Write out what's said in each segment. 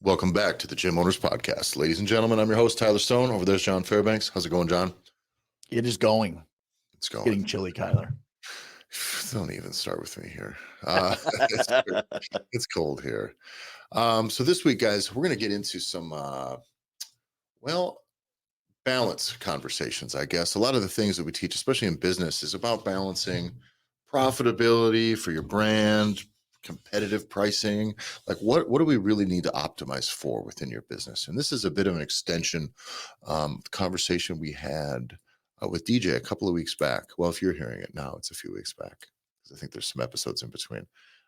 Welcome back to the Gym Owners Podcast. Ladies and gentlemen, I'm your host, Tyler Stone. Over there's John Fairbanks. How's it going, John? It is going. It's going. Getting chilly, Kyler. Don't even start with me here. It's cold here. So this week, guys, we're going to get into some, balance conversations, I guess. A lot of the things that we teach, especially in business, is about balancing profitability for your brand, competitive pricing. Like what do we really need to optimize for within your business? And this is a bit of an extension conversation we had with DJ a couple of weeks back. Well, if you're hearing it now, it's a few weeks back because I think there's some episodes in between.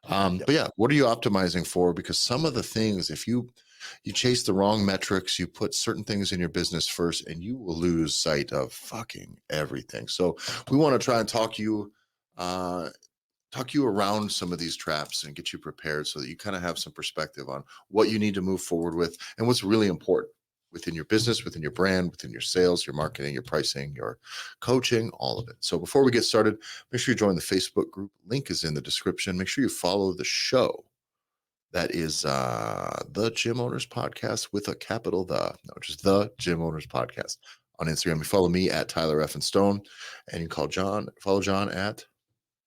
But yeah, what are you optimizing for? Because some of the things, if you chase the wrong metrics, you put certain things in your business first, and you will lose sight of fucking everything. So we want to try and talk you around some of these traps and get you prepared so that you kind of have some perspective on what you need to move forward with and what's really important within your business, within your brand, within your sales, your marketing, your pricing, your coaching, all of it. So before we get started, make sure you join the Facebook group. Link is in the description. Make sure you follow the show. That is the Gym Owners Podcast with a capital just the Gym Owners Podcast on Instagram. You follow me at Tyler F. and Stone, and you can follow John at.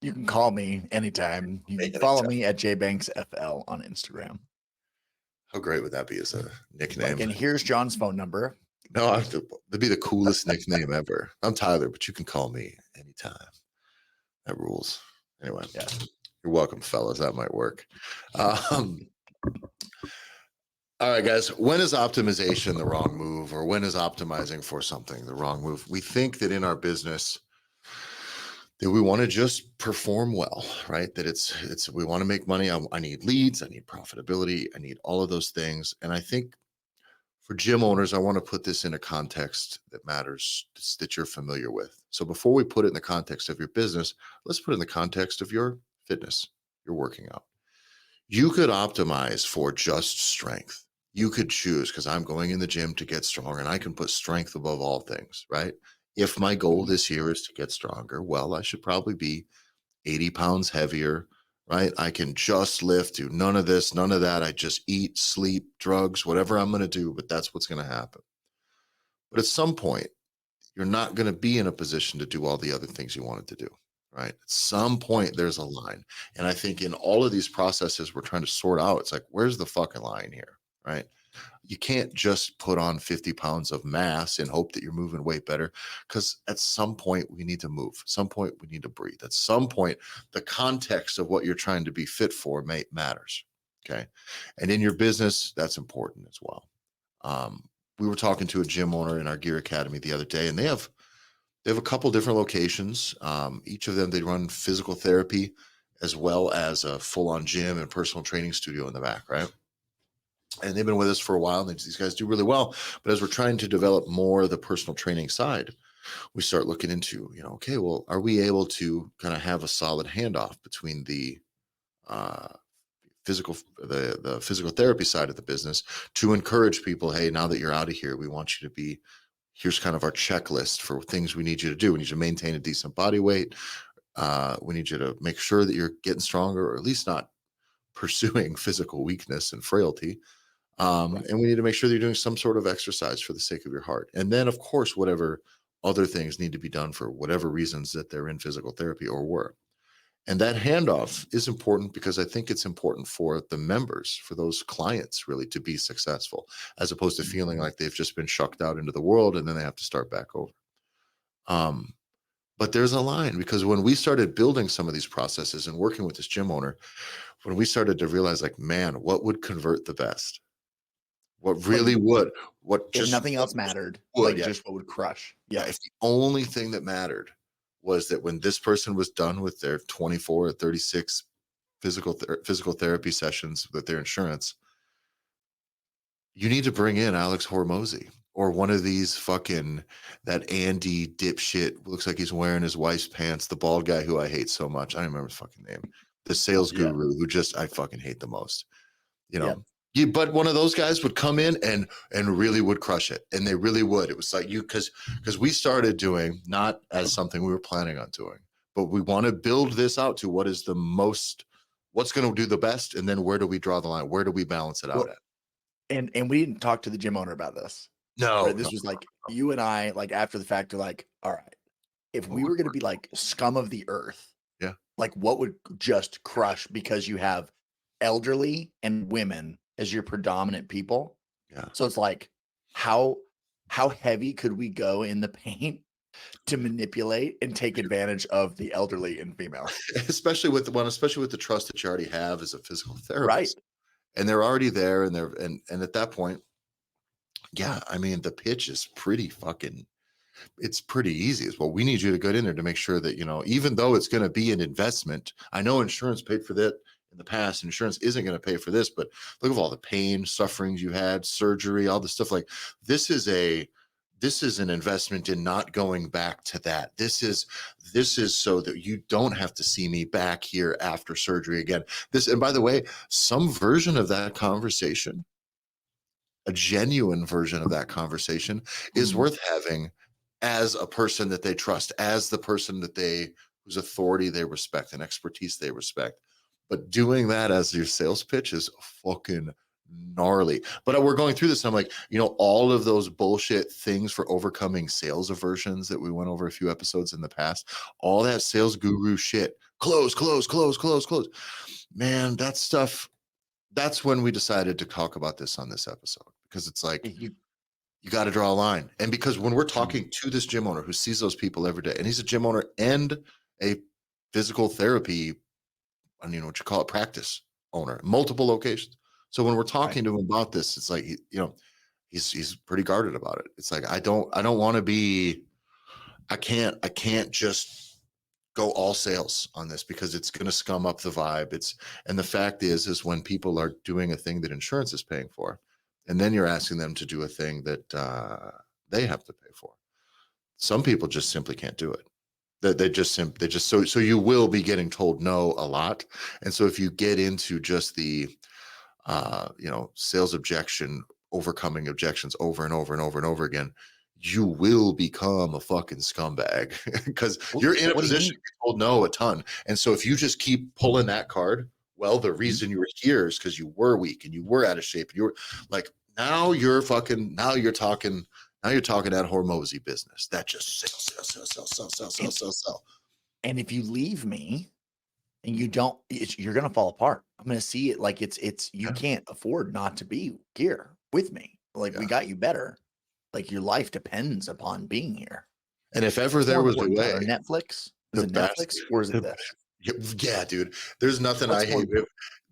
You can call me anytime. You can follow me at JBanksFL on Instagram. How great would that be as a nickname? And here's John's phone number. No, that'd be the coolest nickname ever. I'm Tyler, but you can call me anytime. That rules. Anyway, yeah. You're welcome, fellas. That might work. All right, guys. When is optimization the wrong move, or when is optimizing for something the wrong move? We think that in our business that we want to just perform well, right? That we want to make money. I need leads. I need profitability. I need all of those things. And I think for gym owners, I want to put this in a context that matters, that you're familiar with. So before we put it in the context of your business, let's put it in the context of your fitness, your working out. You could optimize for just strength. You could choose, because I'm going in the gym to get strong, and I can put strength above all things, right? If my goal this year is to get stronger, well, I should probably be 80 pounds heavier, right? I can just lift, do none of this, none of that. I just eat, sleep, drugs, whatever I'm going to do, but that's what's going to happen. But at some point, you're not going to be in a position to do all the other things you wanted to do, right? At some point, there's a line. And I think in all of these processes, we're trying to sort out, it's like, where's the fucking line here, right? You can't just put on 50 pounds of mass and hope that you're moving weight better, because at some point we need to move. At some point we need to breathe. At some point, the context of what you're trying to be fit for matters. Okay. And in your business, that's important as well. We were talking to a gym owner in our Gear Academy the other day, and they have a couple different locations. Each of them, they run physical therapy as well as a full-on gym and personal training studio in the back, right? And they've been with us for a while, and these guys do really well. But as we're trying to develop more of the personal training side, we start looking into, okay, well, are we able to kind of have a solid handoff between the physical therapy side of the business to encourage people, hey, now that you're out of here, we want you to be, here's kind of our checklist for things we need you to do. We need you to maintain a decent body weight. We need you to make sure that you're getting stronger, or at least not pursuing physical weakness and frailty. And we need to make sure that you're doing some sort of exercise for the sake of your heart. And then, of course, whatever other things need to be done for whatever reasons that they're in physical therapy or were. And that handoff is important because I think it's important for the members, for those clients really to be successful, as opposed to feeling like they've just been shucked out into the world and then they have to start back over. But there's a line, because when we started building some of these processes and working with this gym owner, when we started to realize, like, man, what would convert the best? What really would? What just nothing else mattered? Just what would crush? Yeah. If the only thing that mattered was that when this person was done with their 24 or 36 physical therapy sessions with their insurance, you need to bring in Alex Hormozy or one of these that Andy dipshit, looks like he's wearing his wife's pants, the bald guy who I hate so much. I don't remember his fucking name. The sales guru who I fucking hate the most, but one of those guys would come in and really would crush it. And they really would. It was like because we started doing, not as something we were planning on doing, but we want to build this out to what's going to do the best. And then where do we draw the line? Where do we balance it out at? And we didn't talk to the gym owner about this. No, Right? no. This was like you and I, like after the fact, are like, all right, if we were going to be like scum of the earth, Yeah. like what would just crush because you have elderly and women as your predominant people. Yeah. So it's like, how heavy could we go in the paint to manipulate and take advantage of the elderly and female? Especially with the trust that you already have as a physical Right. therapist. And they're already there and at that point, yeah, I mean the pitch is pretty fucking it's pretty easy. It's well, we need you to go in there to make sure that, even though it's going to be an investment, I know insurance paid for that in the past. Insurance isn't going to pay for this, but look at all the pain, sufferings you had, surgery, all the stuff like this is an investment in not going back to that. This is so that you don't have to see me back here after surgery again. And by the way, some version of that conversation, a genuine version of that conversation is worth having as a person that they trust, as the person whose authority they respect and expertise they respect. But doing that as your sales pitch is fucking gnarly. But we're going through this. And I'm like, all of those bullshit things for overcoming sales aversions that we went over a few episodes in the past, all that sales guru shit, close. Man, that stuff, that's when we decided to talk about this on this episode, because it's like, you got to draw a line. And because when we're talking to this gym owner who sees those people every day, and he's a gym owner and a physical therapy, what you call it, practice owner, multiple locations. So when we're talking to him about this, it's like, he's pretty guarded about it. It's like, I don't want to be, I can't just go all sales on this because it's going to scum up the vibe. And the fact is when people are doing a thing that insurance is paying for, and then you're asking them to do a thing that they have to pay for. Some people just simply can't do it. So you will be getting told no a lot. And so if you get into just the sales objection, overcoming objections over and over and over and over again, you will become a fucking scumbag because you're in a position to get told no a ton. And so if you just keep pulling that card, well, the reason you were here is because you were weak and you were out of shape. You were like, now you're talking that Hormozy business. That just sell. And if you leave me and you don't, you're going to fall apart. I'm going to see it like you can't afford not to be here with me. Like we got you better. Like your life depends upon being here. And if ever there was a way, Netflix, is it Netflix or is it this? Yeah, dude. There's nothing I hate.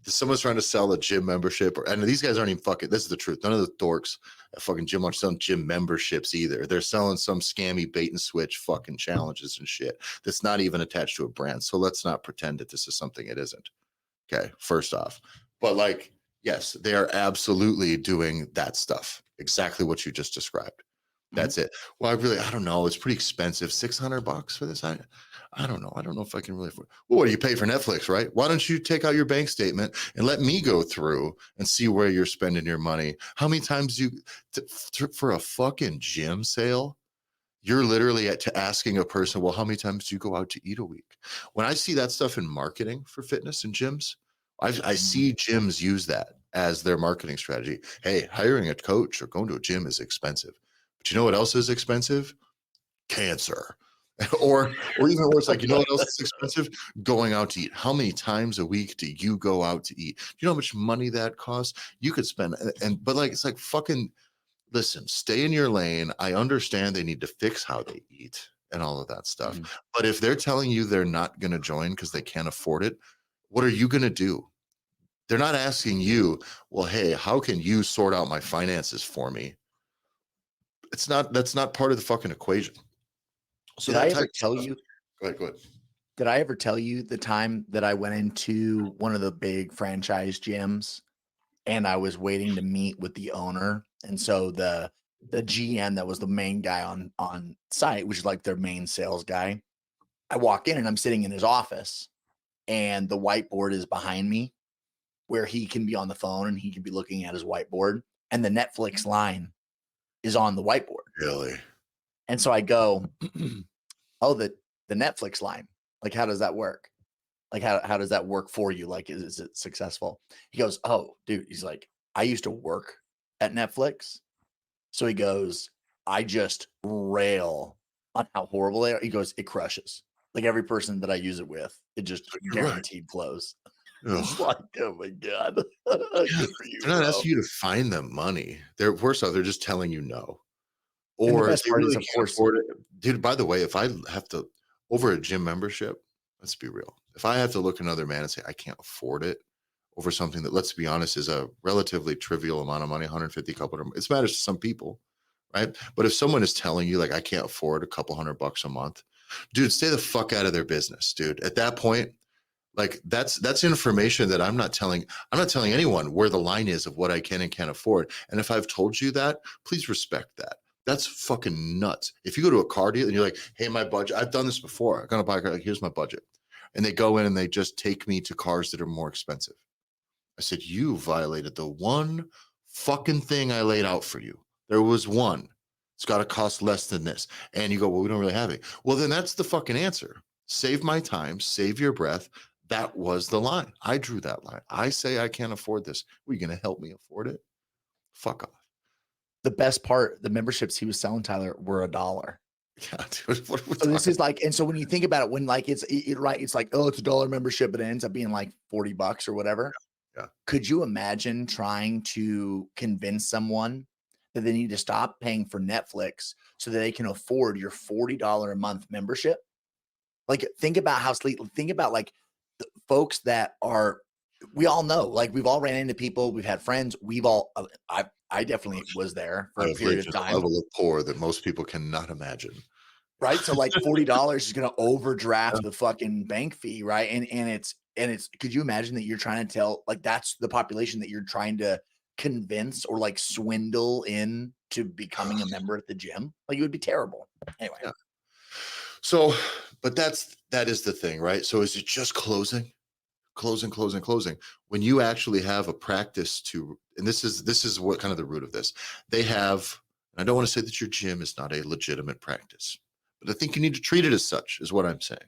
Someone's trying to sell a gym membership, and these guys aren't even fucking. This is the truth. None of the dorks at fucking gym aren't selling gym memberships either. They're selling some scammy bait and switch fucking challenges and shit that's not even attached to a brand. So let's not pretend that this is something it isn't. Okay, first off, but like, yes, they are absolutely doing that stuff. Exactly what you just described. That's it. Well, I don't know. It's pretty expensive. $600 for this. I don't know. I don't know if I can really afford. Well, what do you pay for Netflix, right? Why don't you take out your bank statement and let me go through and see where you're spending your money? How many times for a fucking gym sale? You're literally asking a person, well, how many times do you go out to eat a week? When I see that stuff in marketing for fitness and gyms, I see gyms use that as their marketing strategy. Hey, hiring a coach or going to a gym is expensive. But you know what else is expensive? Cancer. or even worse, like, you know what else is expensive? Going out to eat. How many times a week do you go out to eat? Do you know how much money that costs? You could spend, but like, it's like fucking, listen, stay in your lane. I understand they need to fix how they eat and all of that stuff. But if they're telling you they're not going to join because they can't afford it, what are you going to do? They're not asking you, well, hey, how can you sort out my finances for me? That's not part of the fucking equation. So did I ever tell you? Go ahead. Did I ever tell you the time that I went into one of the big franchise gyms and I was waiting to meet with the owner? And so the GM that was the main guy on site, which is like their main sales guy, I walk in and I'm sitting in his office and the whiteboard is behind me where he can be on the phone and he can be looking at his whiteboard and the Netflix line is on the whiteboard. Really? And so I go, oh, the Netflix line, like, how does that work? Like, how does that work for you? Like, is it successful? He goes, oh, dude, he's like, I used to work at Netflix. So he goes, I just rail on how horrible they are. He goes, it crushes. Like every person that I use it with, it just You're right. guaranteed flows. It's Ugh. like, oh my God. Yeah, Good for you, they're not bro. asking you to find them money. They're worse off, they're just telling you no. And the Or best they part is, really of can't course, afford it. Dude, by the way, if I have to over a gym membership, let's be real. If I have to look another man and say I can't afford it over something that, let's be honest, is a relatively trivial amount of money, 150 couple of, it matters to some people, right? But if someone is telling you like I can't afford a couple $100 a month, dude, stay the fuck out of their business, dude. At that point, like that's information that I'm not telling anyone where the line is of what I can and can't afford. And if I've told you that, please respect that. That's fucking nuts. If you go to a car deal and you're like, hey, my budget, I've done this before. I'm gonna buy a car, like, here's my budget. And they go in and they just take me to cars that are more expensive. I said, you violated the one fucking thing I laid out for you. There was one. It's got to cost less than this. And you go, well, we don't really have it. Well, then that's the fucking answer. Save my time, save your breath. That was the line. I drew that line. I say I can't afford this. Are you going to help me afford it? Fuck off. the best part, the memberships he was selling, Tyler, were $1. Yeah, dude, what are we So this talking is like, and so when you think about it, when like right, it's like, oh, it's $1 membership, but it ends up being like $40 or whatever. Yeah. Could you imagine trying to convince someone that they need to stop paying for Netflix so that they can afford your $40 a month membership? Like, think about how think about like the folks that are, we all know, like we've all ran into people, we've had friends, we've all, I definitely was there for a I've period lived of in a time. level of poor that most people cannot imagine. Right? So like $40 is gonna overdraft the fucking bank fee, right? And it's could you imagine that you're trying to tell like that's the population that you're trying to convince or like swindle in to becoming a member at the gym? Like it would be terrible. Anyway, Yeah. So, but that is the thing, right? So is it just closing? Closing. When you actually have a practice to, and this is what kind of the root of this. They have, and I don't want to say that your gym is not a legitimate practice, but I think you need to treat it as such, is what I'm saying.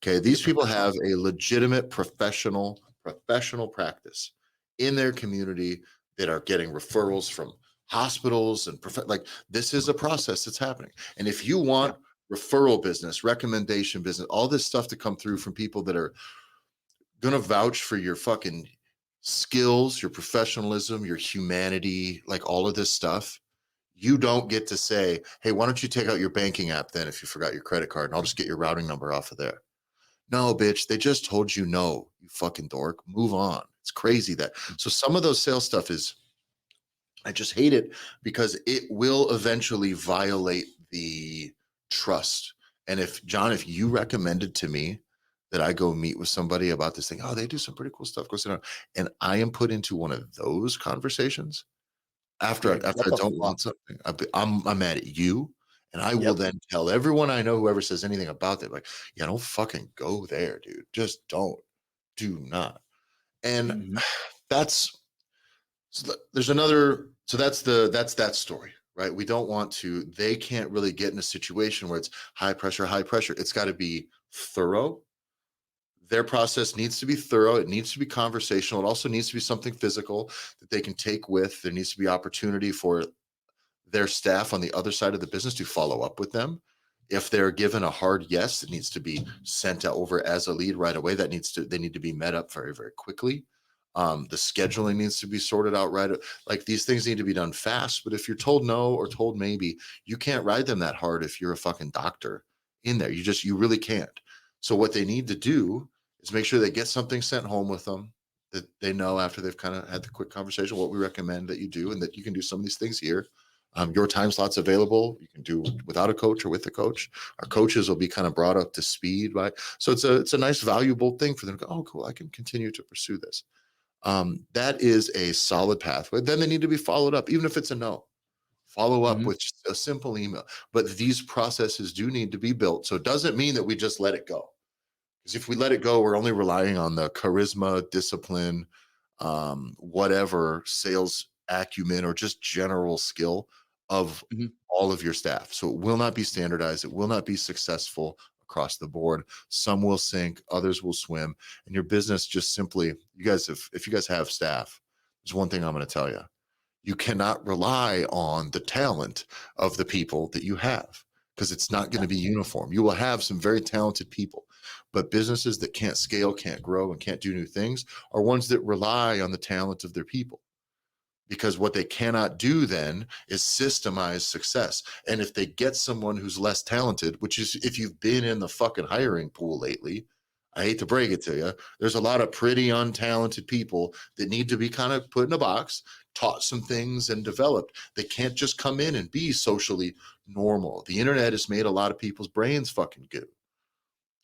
Okay, these people have a legitimate professional practice in their community that are getting referrals from hospitals and like this is a process that's happening. And if you yeah. want referral business, recommendation business, all this stuff to come through from people that are gonna vouch for your fucking skills, your professionalism, your humanity, like all of this stuff. You don't get to say, hey, why don't you take out your banking app then if you forgot your credit card and I'll just get your routing number off of there. No, bitch, they just told you no, you fucking dork. Move on. It's crazy that. So some of those sales stuff is, I just hate it because it will eventually violate the trust. And if John, if you recommended to me that I go meet with somebody about this thing, oh, they do some pretty cool stuff, go sit down, and I am put into one of those conversations Be after like, after what I the don't fuck? want something, I'm mad at you, and I will Yep. then tell everyone I know whoever says anything about that, like, yeah, don't fucking go there, dude. Just don't. Do not. And Mhm. that's there's another, so that's that story, right? We don't want to, they can't really get in a situation where it's high pressure, high pressure. It's got to be thorough. Their process needs to be thorough. It needs to be conversational. It also needs to be something physical that they can take with. There needs to be opportunity for their staff on the other side of the business to follow up with them. If they're given a hard yes, it needs to be sent over as a lead right away. They need to be met up very, very quickly. The scheduling needs to be sorted out right. Like these things need to be done fast. But if you're told no or told maybe, you can't ride them that hard if you're a fucking doctor in there. You really can't. So what they need to do is make sure they get something sent home with them that they know after they've kind of had the quick conversation, what we recommend that you do, and that you can do some of these things here. Your time slot's available. You can do without a coach or with a coach. Our coaches will be kind of brought up to speed by. So it's a nice, valuable thing for them to go, oh, cool, I can continue to pursue this. That is a solid pathway. Then they need to be followed up, even if it's a no. Follow up Mhm. with just a simple email. But these processes do need to be built. So it doesn't mean that we just let it go. Because if we let it go, we're only relying on the charisma, discipline, whatever sales acumen or just general skill of Mhm. all of your staff. So it will not be standardized. It will not be successful across the board. Some will sink, others will swim. And your business just simply, you guys, if you guys have staff, there's one thing I'm going to tell you. You cannot rely on the talent of the people that you have because it's not going to be uniform. You will have some very talented people, but businesses that can't scale, can't grow, and can't do new things are ones that rely on the talent of their people. Because what they cannot do then is systemize success. And if they get someone who's less talented, which is if you've been in the fucking hiring pool lately, I hate to break it to you, there's a lot of pretty untalented people that need to be kind of put in a box, taught some things, and developed. They can't just come in and be socially normal. The internet has made a lot of people's brains fucking goo.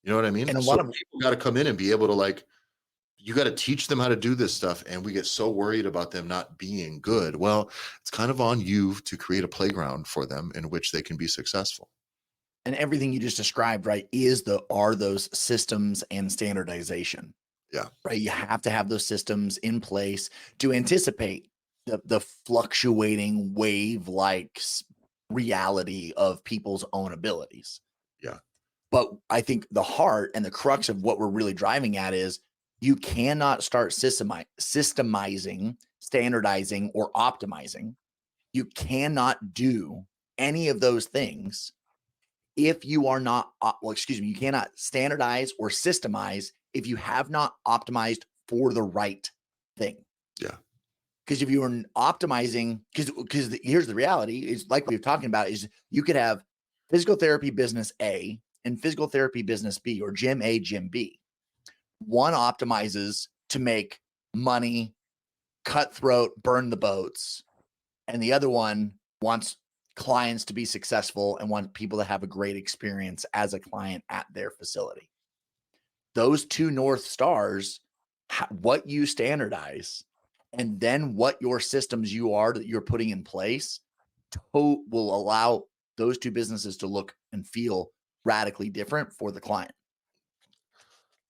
You know what I mean? And a So lot of people got to come in and be able to like, you got to teach them how to do this stuff. And we get so worried about them not being good. Well, it's kind of on you to create a playground for them in which they can be successful. and everything you just described, right, are those systems and standardization. Yeah. Right. You have to have those systems in place to anticipate the fluctuating wave like reality of people's own abilities. Yeah. But I think the heart and the crux of what we're really driving at is you cannot start systemizing, standardizing, or optimizing. You cannot do any of those things if you are not, you cannot standardize or systemize if you have not optimized for the right thing. Yeah. Because if you are optimizing, because here's the reality is like we were talking about is you could have physical therapy business A and physical therapy business B or gym A, gym B. One optimizes to make money, cutthroat, burn the boats, and the other one wants clients to be successful and want people to have a great experience as a client at their facility. Those two North Stars, what you standardize, and then what your systems that you're putting in place will allow those two businesses to look and feel radically different for the client.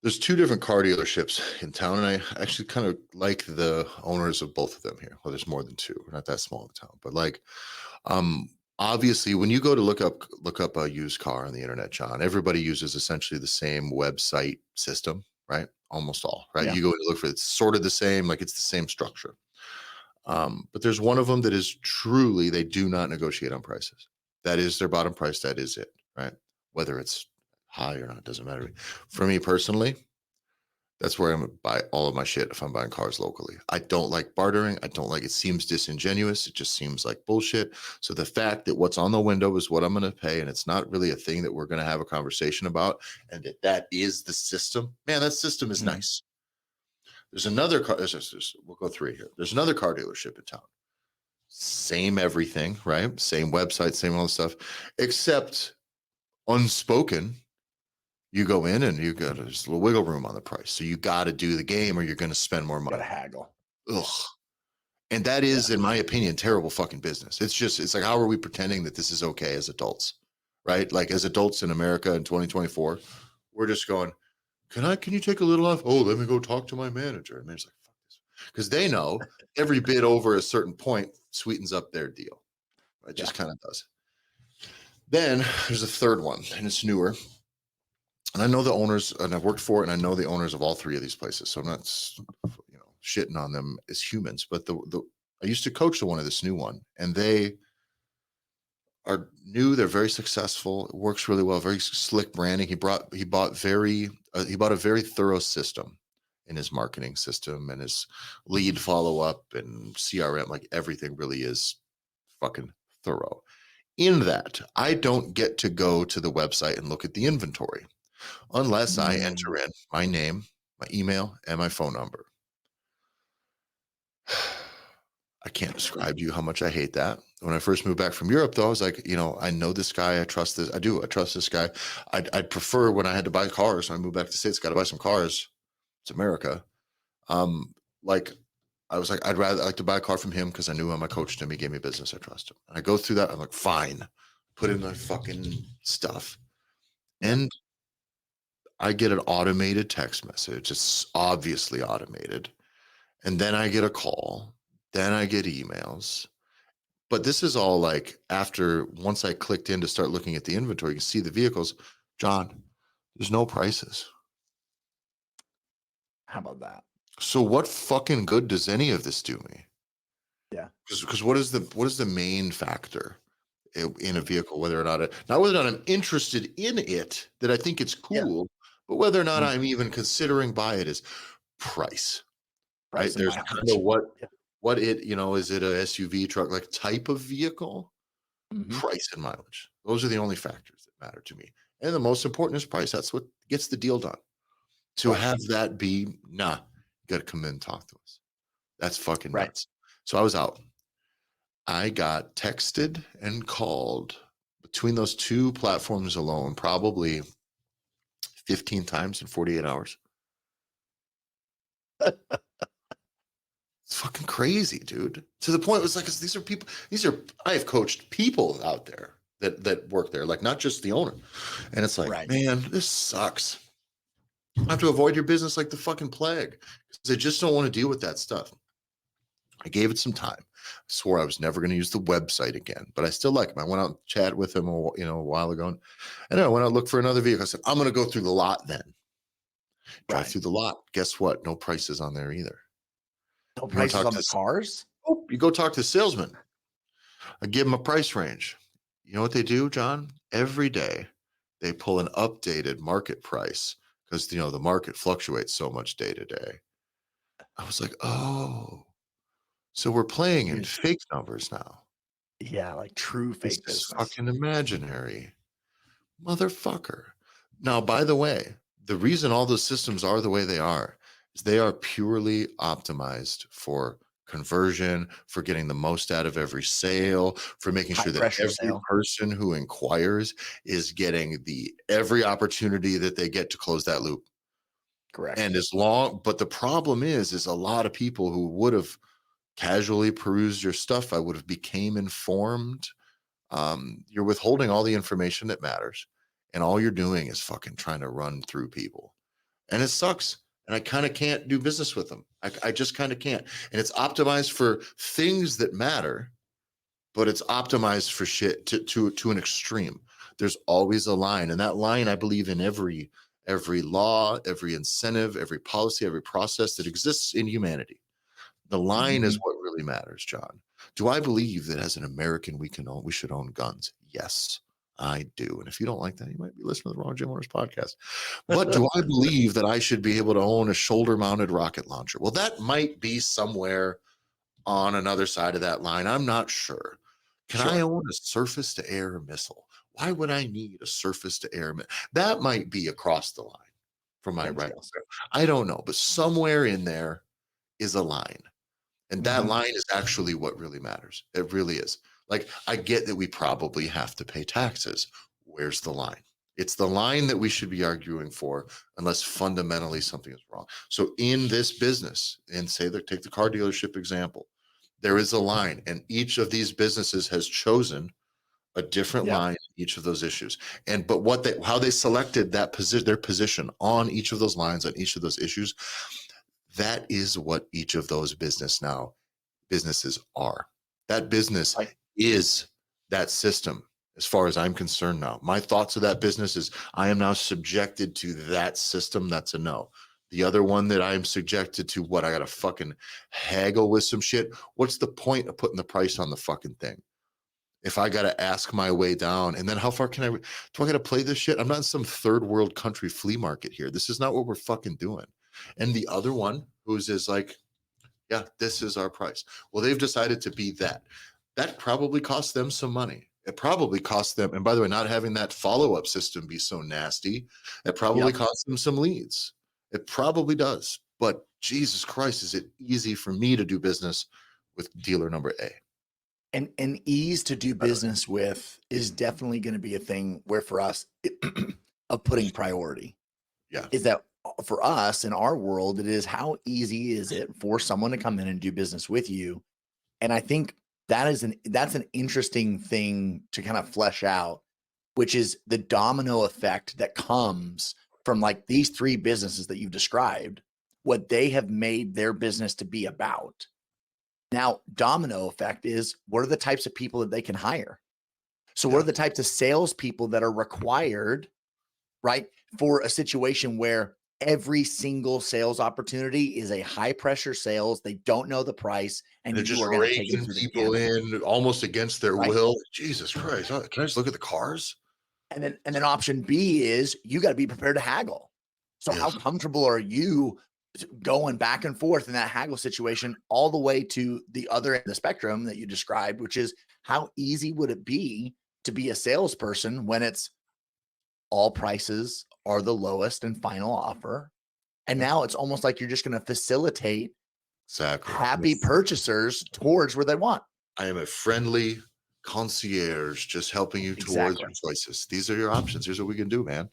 There's two different car dealerships in town, and I actually kind of like the owners of both of them here. Well, there's more than two. We're not that small of a town, but like, um, obviously, when you go to look up a used car on the internet, John, everybody uses essentially the same website system, right? Almost all, right? Yeah. You go to look for it's sort of the same, like it's the same structure. But there's one of them that is truly they do not negotiate on prices. That is their bottom price. That is it, right? Whether it's high or not doesn't matter. For me personally, that's where I'm gonna buy all of my shit if I'm buying cars locally. I don't like bartering. I don't like it seems disingenuous. It just seems like bullshit. So the fact that what's on the window is what I'm going to pay and it's not really a thing that we're going to have a conversation about and that is the system. Man, that system is nice. There's another car we'll go through here. There's another car dealership in town. Same everything, right? Same website, same all the stuff, except unspoken you go in and you got just a little wiggle room on the price. So you got to do the game or you're going to spend more money. Got to haggle. Ugh. And that is, in my opinion, terrible fucking business. It's like, how are we pretending that this is okay as adults, right? Like as adults in America in 2024, we're just going, can you take a little off? Oh, let me go talk to my manager. And they're just like, fuck this. Because they know every bid over a certain point sweetens up their deal. It just kind of does. Then there's a third one and it's newer. And I know the owners, and I've worked for it, and I know the owners of all three of these places. So I'm not, shitting on them as humans. But I used to coach the one of this new one, and they are new. They're very successful. It works really well. Very slick branding. He bought a very thorough system in his marketing system and his lead follow up and CRM. Like everything really is fucking thorough. In that, I don't get to go to the website and look at the inventory unless I enter in my name, my email, and my phone number. I can't describe to you how much I hate that. When I first moved back from Europe, though, I was like, I know this guy. I trust this. I trust this guy. I'd prefer when I had to buy cars. When I moved back to the States, got to buy some cars. It's America. Like I was like, I'd like to buy a car from him because I knew him. I coached him. He gave me business. I trust him. And I go through that. I'm like, fine. Put in my fucking stuff. And I get an automated text message. It's obviously automated. And then I get a call. Then I get emails. But this is all like once I clicked in to start looking at the inventory, you can see the vehicles. John, there's no prices. How about that? So what fucking good does any of this do me? Yeah. because what is the main factor in a vehicle, whether or not not whether or not I'm interested in it, that I think it's Yeah. cool, but whether or not Mhm. I'm even considering buy it is price, right? Price and There's kind of mileage. Yeah. what it, is it a SUV truck, like type of vehicle, Mhm. price and mileage. Those are the only factors that matter to me. And the most important is price. That's what gets the deal done. To Right. have that be, nah, you got to come in and talk to us. That's fucking Right. nuts. So I was out. I got texted and called between those two platforms alone, probably 15 times in 48 hours. It's fucking crazy, dude. To the point it was like, 'cause these are people, I have coached people out there that work there, like not just the owner. And it's like, Right. man, this sucks. I have to avoid your business like the fucking plague because I just don't want to deal with that stuff. I gave it some time. I swore I was never going to use the website again, but I still like him. I went out and chat with him, a while ago, and then I went out and looked for another vehicle. I said, I'm going to go through the lot then. Drive Right. through the lot. Guess what? No prices on there either. No You want to prices talk on to the cars? you go talk to the salesman. I give them a price range. You know what they do, John? Every day they pull an updated market price because the market fluctuates so much day to day. I was like, oh, so we're playing in Here's fake numbers now. yeah, like true This fake is business. fucking imaginary. Motherfucker. Now, by the way, the reason all those systems are the way they are is they are purely optimized for conversion, for getting the most out of every sale, for making High sure that pressure every sale. person who inquires is getting the every opportunity that they get to close that loop. Correct. And but the problem is a lot of people who would have casually perused your stuff, I would have became informed. You're withholding all the information that matters, and all you're doing is fucking trying to run through people, and it sucks. And I kind of can't do business with them. I just kind of can't. And it's optimized for things that matter, but it's optimized for shit to an extreme. There's always a line, and that line, I believe, in every law, every incentive, every policy, every process that exists in humanity. The line is Mhm. what really matters, John. Do I believe that as an American we should own guns? Yes, I do. And if you don't like that, you might be listening to the wrong Gym Owners podcast. But do I believe that I should be able to own a shoulder-mounted rocket launcher? Well, that might be somewhere on another side of that line. I'm not sure. Can I Sure. own a surface-to-air missile? Why would I need a surface-to-air missile? That might be across the line from my right. Timescales. I don't know, but somewhere in there is a line. And that Mhm. line is actually what really matters. It really is. Like, I get that we probably have to pay taxes. Where's the line? It's the line that we should be arguing for, unless fundamentally something is wrong. So, in this business, and take the car dealership example, there is a line, and each of these businesses has chosen a different Yeah. line in each of those issues. But how they selected their position on each of those lines, on each of those issues, that is what each of those businesses are. That business Right. is that system as far as I'm concerned now. My thoughts of that business is I am now subjected to that system. That's a no. The other one that I'm subjected to, what I got to fucking haggle with some shit. What's the point of putting the price on the fucking thing? If I got to ask my way down, and then how far do I got to play this shit? I'm not in some third world country flea market here. This is not what we're fucking doing. And the other one is like, yeah, this is our price. Well, they've decided to be that. That probably cost them some money. It probably cost them, and by the way, not having that follow-up system be so nasty, it probably Yep. cost them some leads. It probably does. But Jesus Christ, is it easy for me to do business with dealer number A? And ease to do business with is definitely going to be a thing where for us of putting priority Yeah. is that for us in our world, it is how easy is it for someone to come in and do business with you? And I think that's an interesting thing to kind of flesh out, which is the domino effect that comes from like these three businesses that you've described, what they have made their business to be about. Now, domino effect is what are the types of people that they can hire? So, what Yeah. are the types of salespeople that are required, right, for a situation where every single sales opportunity is a high pressure sales. They don't know the price, and They're you just are going to take them raking through the people gym, in almost against their right? will. Jesus Christ. Can I just look at the cars? And then option B is you got to be prepared to haggle. So Yeah. how comfortable are you going back and forth in that haggle situation all the way to the other end of the spectrum that you described, which is how easy would it be to be a salesperson when it's all prices are the lowest and final offer? And now it's almost like you're just going to facilitate Exactly. happy purchasers towards where they want. I am a friendly concierge just helping you towards your Exactly. choices. These are your options. Here's what we can do, man.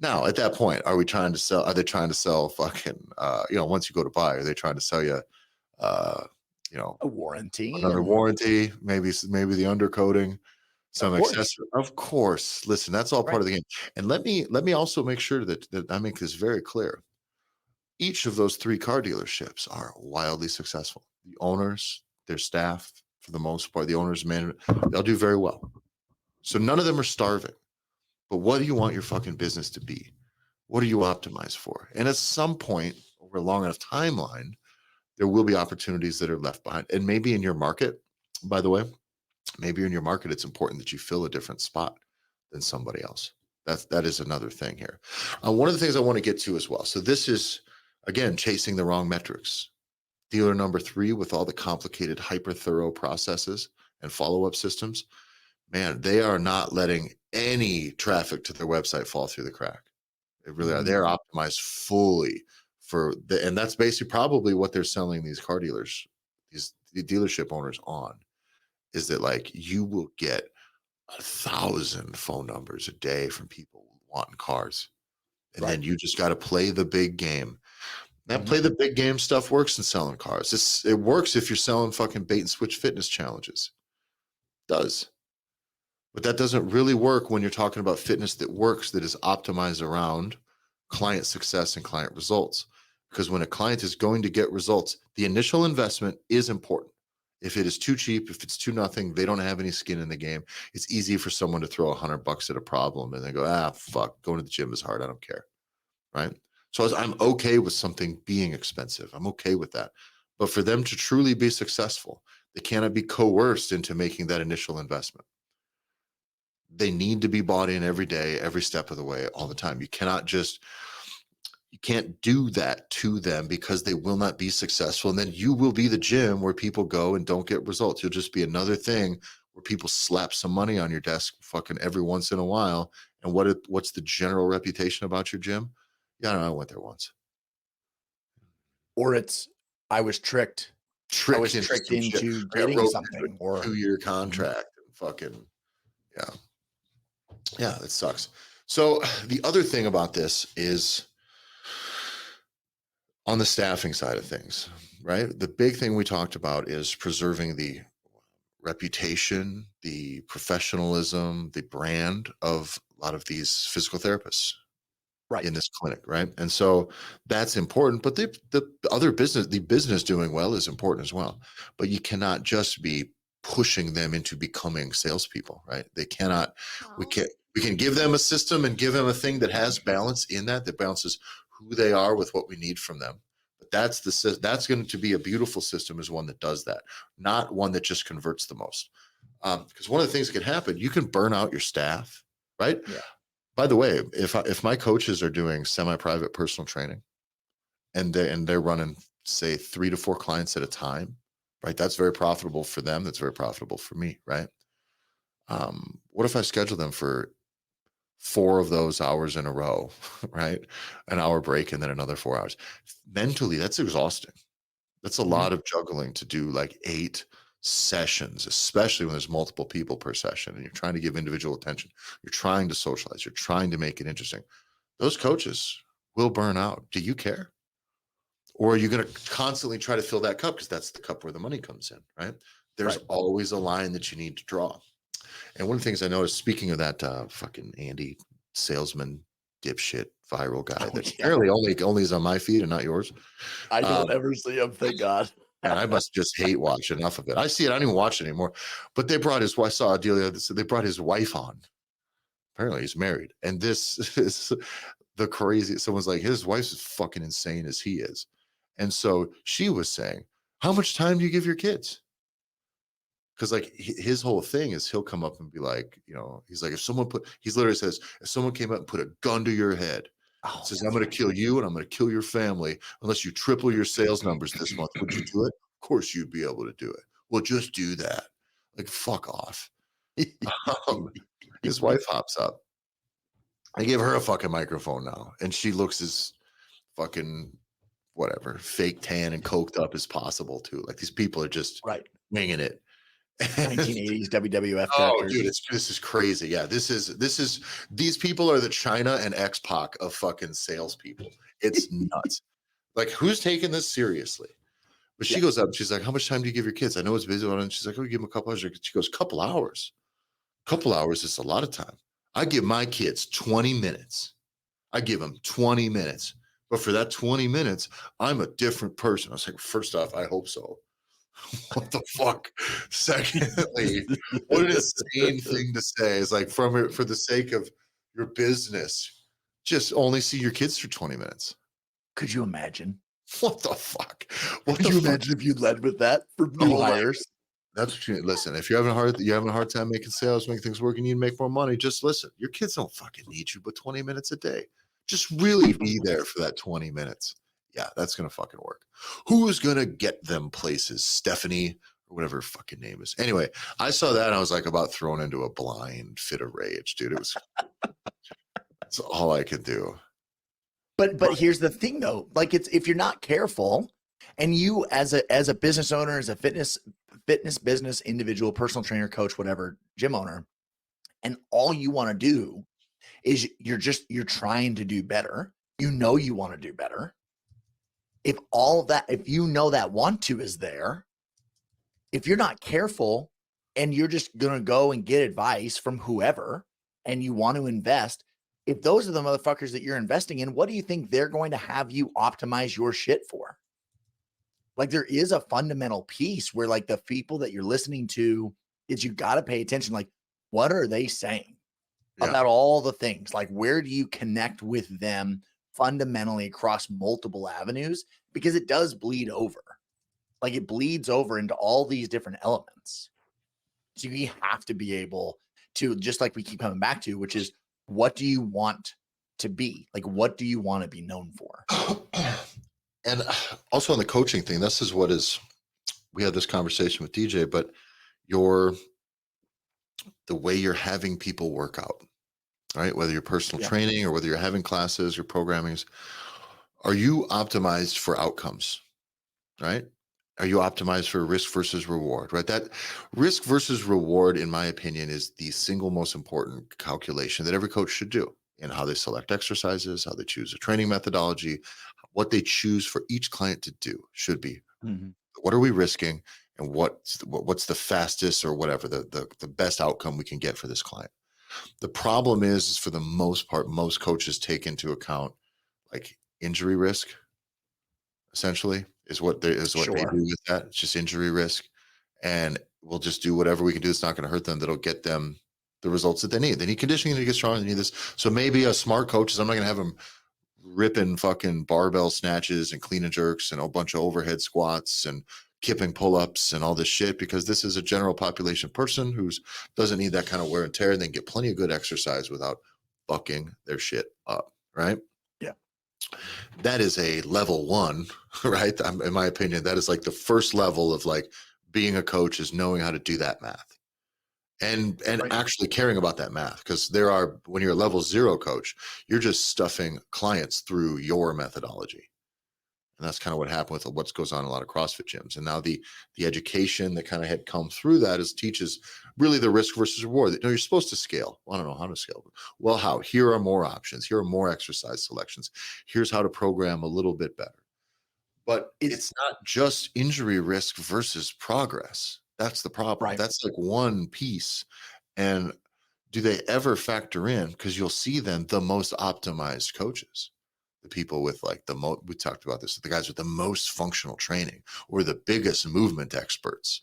Now, at that point, are we trying to sell? Are they trying to sell fucking, once you go to buy, are they trying to sell you, uh, you know, A warranty another and warranty, maybe the undercoating, of some course, accessory? Of course. Listen, that's all part right? of the game. And let me also make sure that I make this very clear. Each of those 3 car dealerships are wildly successful. The owners, their staff, for the most part, the owners, management, they'll do very well. So none of them are starving. But what do you want your fucking business to be? What do you optimize for? And at some point over a long enough timeline, there will be opportunities that are left behind. And maybe in your market, by the way, maybe in your market, it's important that you fill a different spot than somebody else. That is another thing here. One of the things I want to get to as well. So this is again chasing the wrong metrics. Dealer number 3 with all the complicated, hyper thorough processes and follow up systems. Man, they are not letting any traffic to their website fall through the crack. They really are. Mhm. They're optimized fully and that's basically probably what they're selling these car dealers, the dealership owners on, is that like you will get 1,000 phone numbers a day from people wanting cars. And Right. then you just got to play the big game. That Mhm. play the big game stuff works in selling cars. It works if you're selling fucking bait and switch fitness challenges. It does. But that doesn't really work when you're talking about fitness that works, that is optimized around client success and client results. Because when a client is going to get results, the initial investment is important. If it is too cheap, if it's too nothing, they don't have any skin in the game. It's easy for someone to throw $100 at a problem and then go, fuck, going to the gym is hard. I don't care. Right. So I'm okay with something being expensive. I'm okay with that. But for them to truly be successful, they cannot be coerced into making that initial investment. They need to be bought in every day, every step of the way, all the time. You can't do that to them because they will not be successful. And then you will be the gym where people go and don't get results. You'll just be another thing where people slap some money on your desk fucking every once in a while. And what's the general reputation about your gym? Yeah, I don't know. I went there once. Or it's I was tricked. I Tricked was into tricked some shit. into I got getting roped into something a or 2-year Mhm. contract and fucking yeah. Yeah, that sucks. So the other thing about this is on the staffing side of things, right? The big thing we talked about is preserving the reputation, the professionalism, the brand of a lot of these physical therapists in right. this clinic, right? And so that's important, but the other business, the business doing well is important as well. But you cannot just be pushing them into becoming salespeople, right? They cannot, we can give them a system and give them a thing that has balance in that balances who they are with what we need from them. But that's going to be a beautiful system is one that does that, not one that just converts the most. Because one of the things that can happen, you can burn out your staff, right? Yeah. By the way, if my coaches are doing semi-private personal training and they're running say 3 to 4 clients at a time, right? That's very profitable for them. That's very profitable for me, right? What if I schedule them for 4 of those hours in a row, right? An hour break and then another 4 hours. Mentally, that's exhausting. That's a Mhm. lot of juggling to do like 8 sessions, especially when there's multiple people per session and you're trying to give individual attention. You're trying to socialize. You're trying to make it interesting. Those coaches will burn out. Do you care? Or are you going to constantly try to fill that cup? Because that's the cup where the money comes in, right? There's Right. always a line that you need to draw. And one of the things I noticed, speaking of that fucking Andy salesman dipshit viral guy Oh, that yeah. apparently only is on my feed and not yours. I Um, don't ever see him, thank God. and I must just hate watch enough of it. I see it. I don't even watch it anymore. But they brought his. I saw a deal. They brought his wife on. Apparently, he's married, and this is the crazy, someone's like, his wife's as fucking insane as he is. And so she was saying, how much time do you give your kids? Because like his whole thing is he'll come up and be like, he's like, he's literally says, if someone came up and put a gun to your head, Oh, says, I'm going to kill you and I'm going to kill your family unless you triple your sales numbers this month. Would you do it? Of course you'd be able to do it. Well, just do that. Like, fuck off. His wife hops up. I give her a fucking microphone now, and she looks as fucking whatever, fake tan and coked up as possible too. Like these people are just right. winging it. 1980s WWF Oh, characters. dude, this is crazy. Yeah, these people are the China and X-Pac of fucking salespeople. It's nuts. Like, who's taking this seriously? But she goes up, she's like, how much time do you give your kids? I know it's busy. And she's like, oh, give them a couple hours. She goes, couple hours. Couple hours is a lot of time. I give my kids 20 minutes. I give them 20 minutes. But for that 20 minutes, I'm a different person. I was like, first off, I hope so. What the fuck? Secondly, what an insane thing to say. Is like, for the sake of your business, just only see your kids for 20 minutes. Could you imagine? What the fuck? Could you imagine if you led with that for new hires? That's what you listen. If you're having a hard time making sales, making things work, and you need to make more money, just listen. Your kids don't fucking need you but 20 minutes a day. Just really be there for that 20 minutes. Yeah, that's gonna fucking work. Who's gonna get them places? Stephanie or whatever her fucking name is. Anyway, I saw that and I was like about thrown into a blind fit of rage, dude. That's all I could do. But here's the thing though, like if you're not careful, and you as a business owner, as a fitness business individual, personal trainer, coach, whatever, gym owner, and all you want to do is you're trying to do better. You know you want to do better. If you know that want to is there, if you're not careful and you're just going to go and get advice from whoever and you want to invest, if those are the motherfuckers that you're investing in, what do you think they're going to have you optimize your shit for? Like, there is a fundamental piece where like the people that you're listening to is you got to pay attention. Like, what are they saying about all the things? Like, where do you connect with them fundamentally across multiple avenues? Because it does bleed over. Like, it bleeds over into all these different elements. So you have to be able to, just like we keep coming back to, which is, what do you want to be? Like, what do you want to be known for? And also on the coaching thing, we had this conversation with DJ, but the way you're having people work out, right? Whether you're personal training or whether you're having classes or programmings, are you optimized for outcomes, right? Are you optimized for risk versus reward, right? That risk versus reward, in my opinion, is the single most important calculation that every coach should do in how they select exercises, how they choose a training methodology, what they choose for each client to do should be. What are we risking, and what's the fastest or whatever the best outcome we can get for this client? The problem is for the most part, most coaches take into account like injury risk, essentially, is what they do with that. It's just injury risk. And we'll just do whatever we can do. It's not going to hurt them. That'll get them the results that they need. They need conditioning to get stronger. They need this. So maybe a smart coach is, I'm not going to have them ripping fucking barbell snatches and clean and jerks and a bunch of overhead squats and kipping pull-ups and all this shit, because this is a general population person who doesn't need that kind of wear and tear, and they can get plenty of good exercise without fucking their shit up, right? Yeah. That is a level one, right? In my opinion, that is like the first level of like being a coach, is knowing how to do that math and actually caring about that math. Because when you're a level 0 coach, you're just stuffing clients through your methodology. And that's kind of what happened with what goes on in a lot of CrossFit gyms. And now the education that kind of had come through that teaches really the risk versus reward. That, you're supposed to scale. Well, I don't know how to scale. Well, how? Here are more options. Here are more exercise selections. Here's how to program a little bit better. But it's not just injury risk versus progress. That's the problem. Right. That's like one piece. And do they ever factor in? Because you'll see them, the most optimized coaches, the people with like we talked about this, the guys with the most functional training or the biggest movement experts.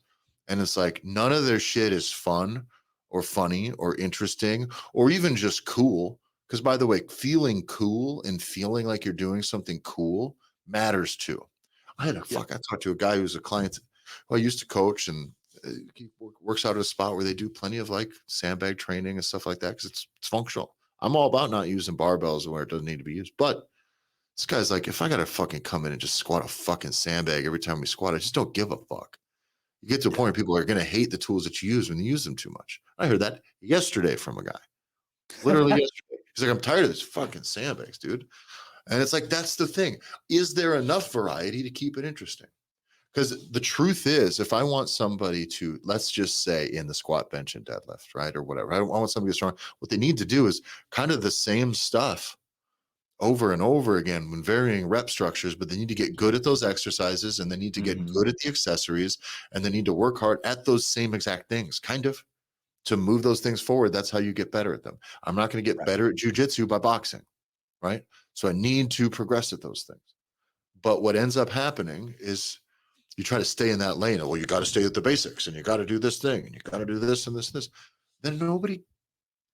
And it's like, none of their shit is fun or funny or interesting or even just cool. Because by the way, feeling cool and feeling like you're doing something cool matters too. I talked to a guy who's a client who I used to coach, and he works out at a spot where they do plenty of like sandbag training and stuff like that because it's functional. I'm all about not using barbells where it doesn't need to be used. But this guy's like, if I gotta fucking come in and just squat a fucking sandbag every time we squat, I just don't give a fuck. You get to a point where people are gonna hate the tools that you use when you use them too much. I heard that yesterday from a guy. Literally yesterday. He's like, I'm tired of this fucking sandbags, dude. And it's like, that's the thing. Is there enough variety to keep it interesting? Because the truth is, if I want somebody to, let's just say in the squat, bench, and deadlift, right? Or whatever, I want somebody to be strong. What they need to do is kind of the same stuff over and over again when varying rep structures, but they need to get good at those exercises and they need to get good at the accessories and they need to work hard at those same exact things, kind of to move those things forward. That's how you get better at them. I'm not going to get better at jujitsu by boxing, right? So I need to progress at those things. But what ends up happening is you try to stay in that lane. Well, you got to stay at the basics and you got to do this thing and you got to do this and this and this. Then nobody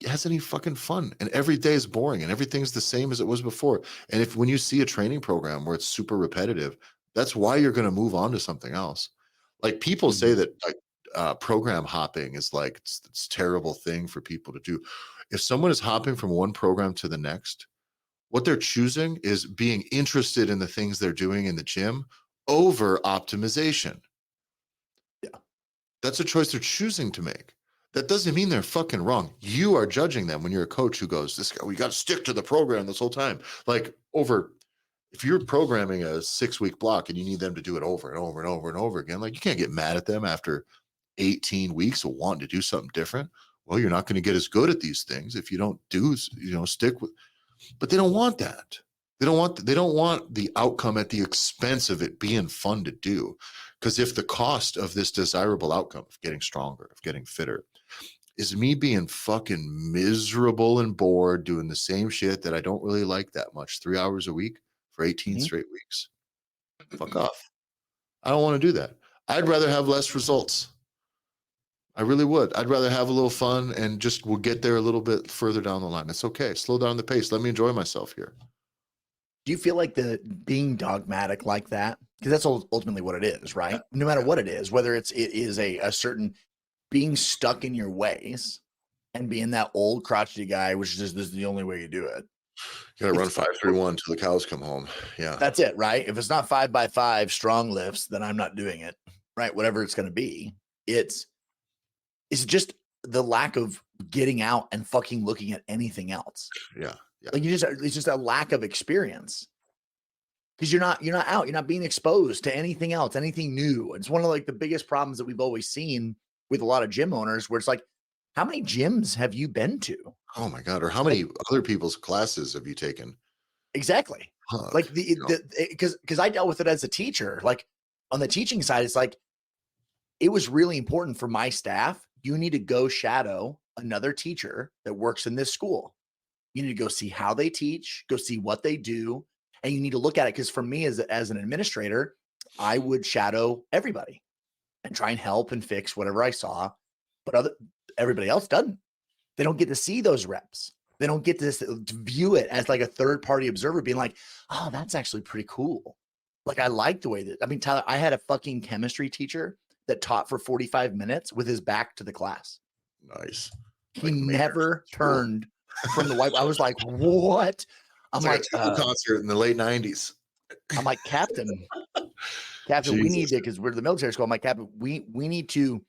has any fucking fun. And every day is boring and everything's the same as it was before. And if when you see a training program where it's super repetitive, that's why you're going to move on to something else. Like people say that like program hopping is like it's a terrible thing for people to do. If someone is hopping from one program to the next, what they're choosing is being interested in the things they're doing in the gym over optimization. Yeah. That's a choice they're choosing to make. That doesn't mean they're fucking wrong. You are judging them when you're a coach who goes, this guy, we got to stick to the program this whole time. Like if you're programming a 6-week block and you need them to do it over and over and over and over again, like you can't get mad at them after 18 weeks of wanting to do something different. Well, you're not going to get as good at these things if you don't stick with, but they don't want that. They don't want the outcome at the expense of it being fun to do. Because if the cost of this desirable outcome of getting stronger, of getting fitter, is me being fucking miserable and bored doing the same shit that I don't really like that much, 3 hours a week for 18 straight weeks, fuck off. I don't want to do that. I'd rather have less results. I really would. I'd rather have a little fun and just we'll get there a little bit further down the line. It's okay. Slow down the pace. Let me enjoy myself here. Do you feel like the being dogmatic like that? Because that's ultimately what it is, right? No matter what it is, whether it is a certain being stuck in your ways and being that old crotchety guy, which is just this is the only way you do it. You gotta run 5-3-1 till the cows come home. Yeah. That's it, right? If it's not 5x5 strong lifts, then I'm not doing it. Right. Whatever it's gonna be. It's just the lack of getting out and fucking looking at anything else. Yeah. Yeah. Like it's just a lack of experience because you're not out, you're not being exposed to anything else, anything new. It's one of like the biggest problems that we've always seen with a lot of gym owners where it's like, how many gyms have you been to? Oh my God. Or how many other people's classes have you taken? Exactly. Like because I dealt with it as a teacher, like on the teaching side, it's like, it was really important for my staff. You need to go shadow another teacher that works in this school. You need to go see how they teach, go see what they do, and you need to look at it. Because for me as an administrator, I would shadow everybody and try and help and fix whatever I saw, but everybody else doesn't. They don't get to see those reps. They don't get to view it as like a third-party observer being like, oh, that's actually pretty cool. Like I like the way that, I mean, Tyler, I had a fucking chemistry teacher that taught for 45 minutes with his back to the class. Nice. He never turned from the white. I was like, what? I'm like a concert in the late 90s. I'm like, Captain, we need to, because we're the military school. I'm like, Captain, we need to,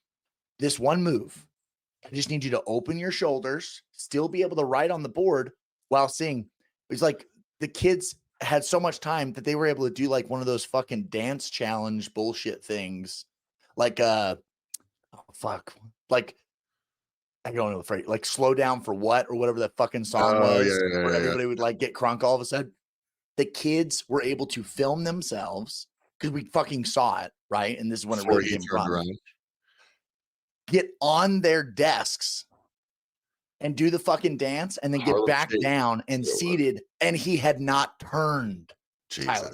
this one move. I just need you to open your shoulders, still be able to write on the board while singing. It's like the kids had so much time that they were able to do like one of those fucking dance challenge bullshit things. Like, like, I don't know the phrase, like slow down for what or whatever that fucking song was, where everybody would like get crunk all of a sudden. The kids were able to film themselves because we fucking saw it, right? And this is when it really came around. Get on their desks and do the fucking dance and then get back down and seated. And he had not turned. Tyler.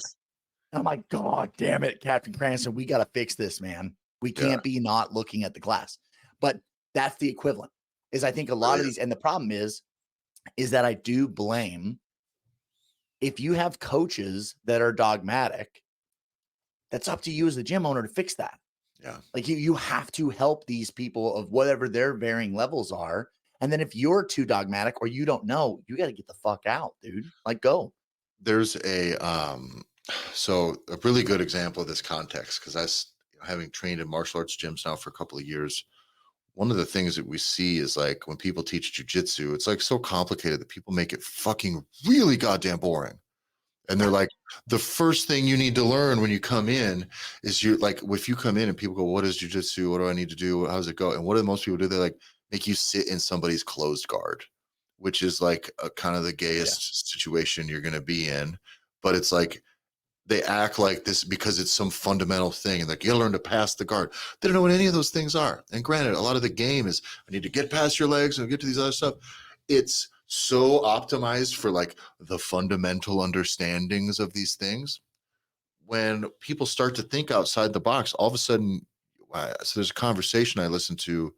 I'm like, God damn it, Captain Cranston, we got to fix this, man. We can't be not looking at the class. But that's the equivalent. Is I think a lot of these, and the problem is is that I do blame if you have coaches that are dogmatic, that's up to you as the gym owner to fix that. Yeah. Like you have to help these people of whatever their varying levels are. And then if you're too dogmatic or you don't know, you got to get the fuck out, dude. Like go. There's so a really good example of this context, because having trained in martial arts gyms now for a couple of years, one of the things that we see is like when people teach jujitsu, it's like so complicated that people make it fucking really goddamn boring. And they're like, the first thing you need to learn when you come in is if you come in and people go, what is jujitsu? What do I need to do? How does it go? And what do most people do? They like make you sit in somebody's closed guard, which is like a kind of the gayest situation you're going to be in. But it's like, they act like this because it's some fundamental thing. And like, you gotta learn to pass the guard. They don't know what any of those things are. And granted, a lot of the game is, I need to get past your legs and get to these other stuff. It's so optimized for like the fundamental understandings of these things. When people start to think outside the box, all of a sudden, so there's a conversation I listened to.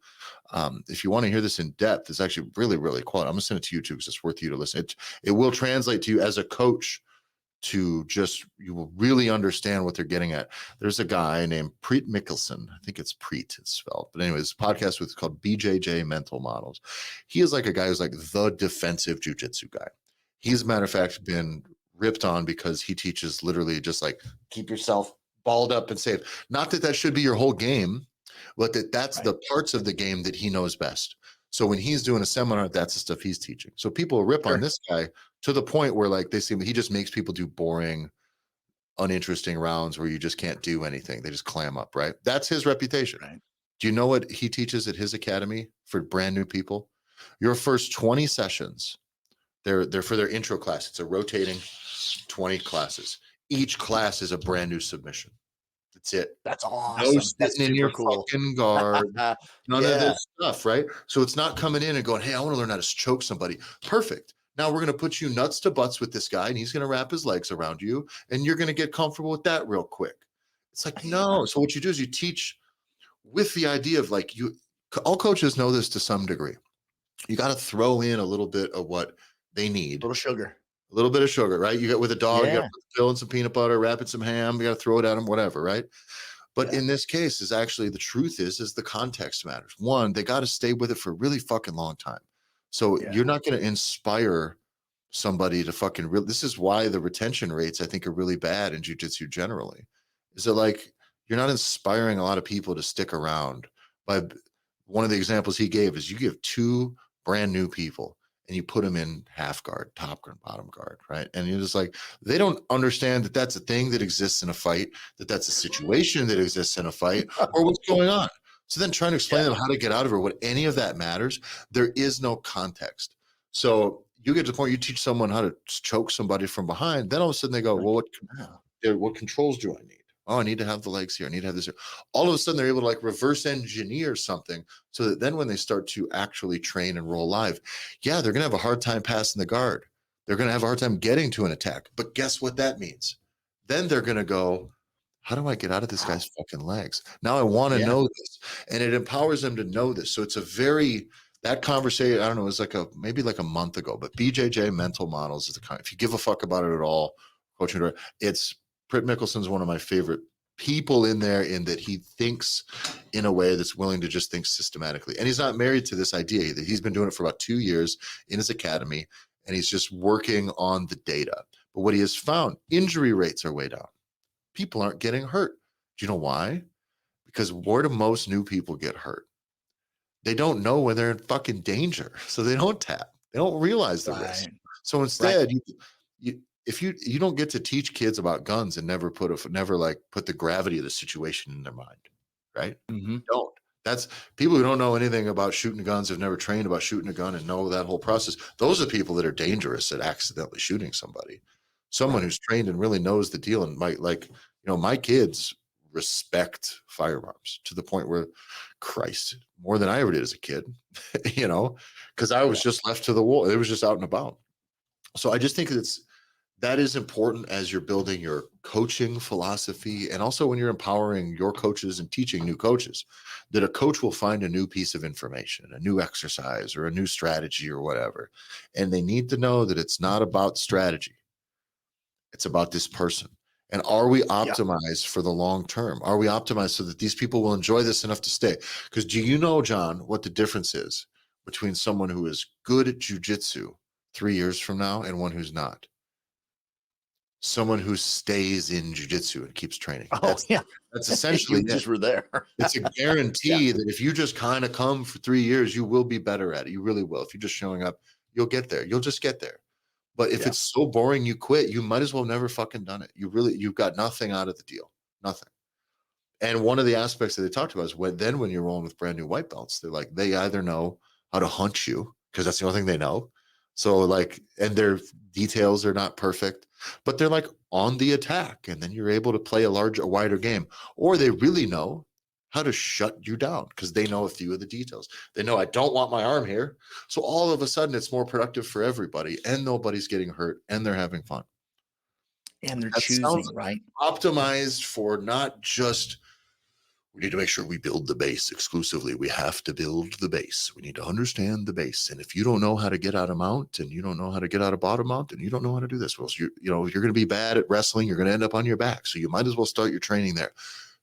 If you want to hear this in depth, it's actually really, really quality. I'm gonna send it to you too, because it's worth you to listen. It will translate to you as a coach to just, you will really understand what they're getting at. There's a guy named Preet Mickelson. I think it's Preet, it's spelled. But anyways, podcast with called BJJ Mental Models. He is like a guy who's like the defensive jujitsu guy. He's, a matter of fact, been ripped on because he teaches literally just like keep yourself balled up and safe. Not that that should be your whole game, but that's the parts of the game that he knows best. So when he's doing a seminar, that's the stuff he's teaching. So people rip on this guy to the point where like they see he just makes people do boring, uninteresting rounds where you just can't do anything. They just clam up, right? That's his reputation. Right. Do you know what he teaches at his academy for brand new people? Your first 20 sessions, they're for their intro class. It's a rotating 20 classes. Each class is a brand new submission. That's it. That's awesome. No That's sitting in your fucking guard. None of this stuff, right? So it's not coming in and going, hey, I want to learn how to choke somebody. Perfect. Now we're going to put you nuts to butts with this guy, and he's going to wrap his legs around you, and you're going to get comfortable with that real quick. It's like, no. So what you do is you teach with the idea of like, all coaches know this to some degree. You got to throw in a little bit of what they need. A little sugar. A little bit of sugar, right? You got with a dog, you got to fill in some peanut butter, wrap in some ham, you got to throw it at them, whatever, right? But in this case, is actually the truth is the context matters. One, they got to stay with it for a really fucking long time. So you're not going to inspire somebody to fucking this is why the retention rates I think are really bad in jiu-jitsu generally. Is that like you're not inspiring a lot of people to stick around. By one of the examples he gave is you give two brand new people and you put them in half guard, top guard, bottom guard, right? And you're just like, they don't understand that that's a thing that exists in a fight, that that's a situation that exists in a fight, or what's going on. So then trying to explain to them how to get out of it, what any of that matters, there is no context. So you get to the point you teach someone how to choke somebody from behind, then all of a sudden they go, well, what controls do I need? Oh, I need to have the legs here. I need to have this here. All of a sudden, they're able to like reverse engineer something so that then when they start to actually train and roll live, they're going to have a hard time passing the guard. They're going to have a hard time getting to an attack. But guess what that means? Then they're going to go, how do I get out of this guy's fucking legs? Now I want to know this. And it empowers them to know this. So it's that conversation, I don't know, it was like maybe like a month ago, but BJJ Mental Models is the kind, if you give a fuck about it at all, coaching, it's Britt Mickelson's one of my favorite people in there, in that he thinks in a way that's willing to just think systematically. And he's not married to this idea that he's been doing it for about 2 years in his academy, and he's just working on the data. But what he has found, injury rates are way down. People aren't getting hurt. Do you know why? Because where do most new people get hurt? They don't know when they're in fucking danger. So they don't tap. They don't realize the risk. So instead, if you don't get to teach kids about guns and never put the gravity of the situation in their mind, right? Don't. That's people who don't know anything about shooting guns, have never trained about shooting a gun and know that whole process. Those are people that are dangerous at accidentally shooting somebody. Someone who's trained and really knows the deal and might my kids respect firearms to the point where, Christ, more than I ever did as a kid, because I was just left to the wall. It was just out and about. So I just think that is important as you're building your coaching philosophy and also when you're empowering your coaches and teaching new coaches, that a coach will find a new piece of information, a new exercise or a new strategy or whatever. And they need to know that it's not about strategy. It's about this person. And are we Yeah. optimized for the long term? Are we optimized so that these people will enjoy this enough to stay? Because do you know, John, what the difference is between someone who is good at jujitsu 3 years from now and one who's not? Someone who stays in jujitsu and keeps training. Oh, yeah. That's You essentially it. just were there. It's a Yeah. guarantee that if you just kind of come for 3 years, you will be better at it. You really will. If you're just showing up, you'll get there. You'll just get there. But if Yeah. it's so boring you quit, you might as well never fucking done it. You've got nothing out of the deal. Nothing. And one of the aspects that they talked about is when you're rolling with brand new white belts, they're like, they either know how to hunt you, because that's the only thing they know. So like, and their details are not perfect, but they're like on the attack. And then you're able to play a wider game. Or they really know how to shut you down because they know a few of the details. They know I don't want my arm here. So all of a sudden it's more productive for everybody and nobody's getting hurt and they're having fun. And they're That sounds choosing, right? optimized for not just we need to make sure we build the base exclusively. We have to build the base. We need to understand the base. And if you don't know how to get out of mount and you don't know how to get out of bottom mount and you don't know how to do this, well, you're going to be bad at wrestling. You're going to end up on your back. So you might as well start your training there.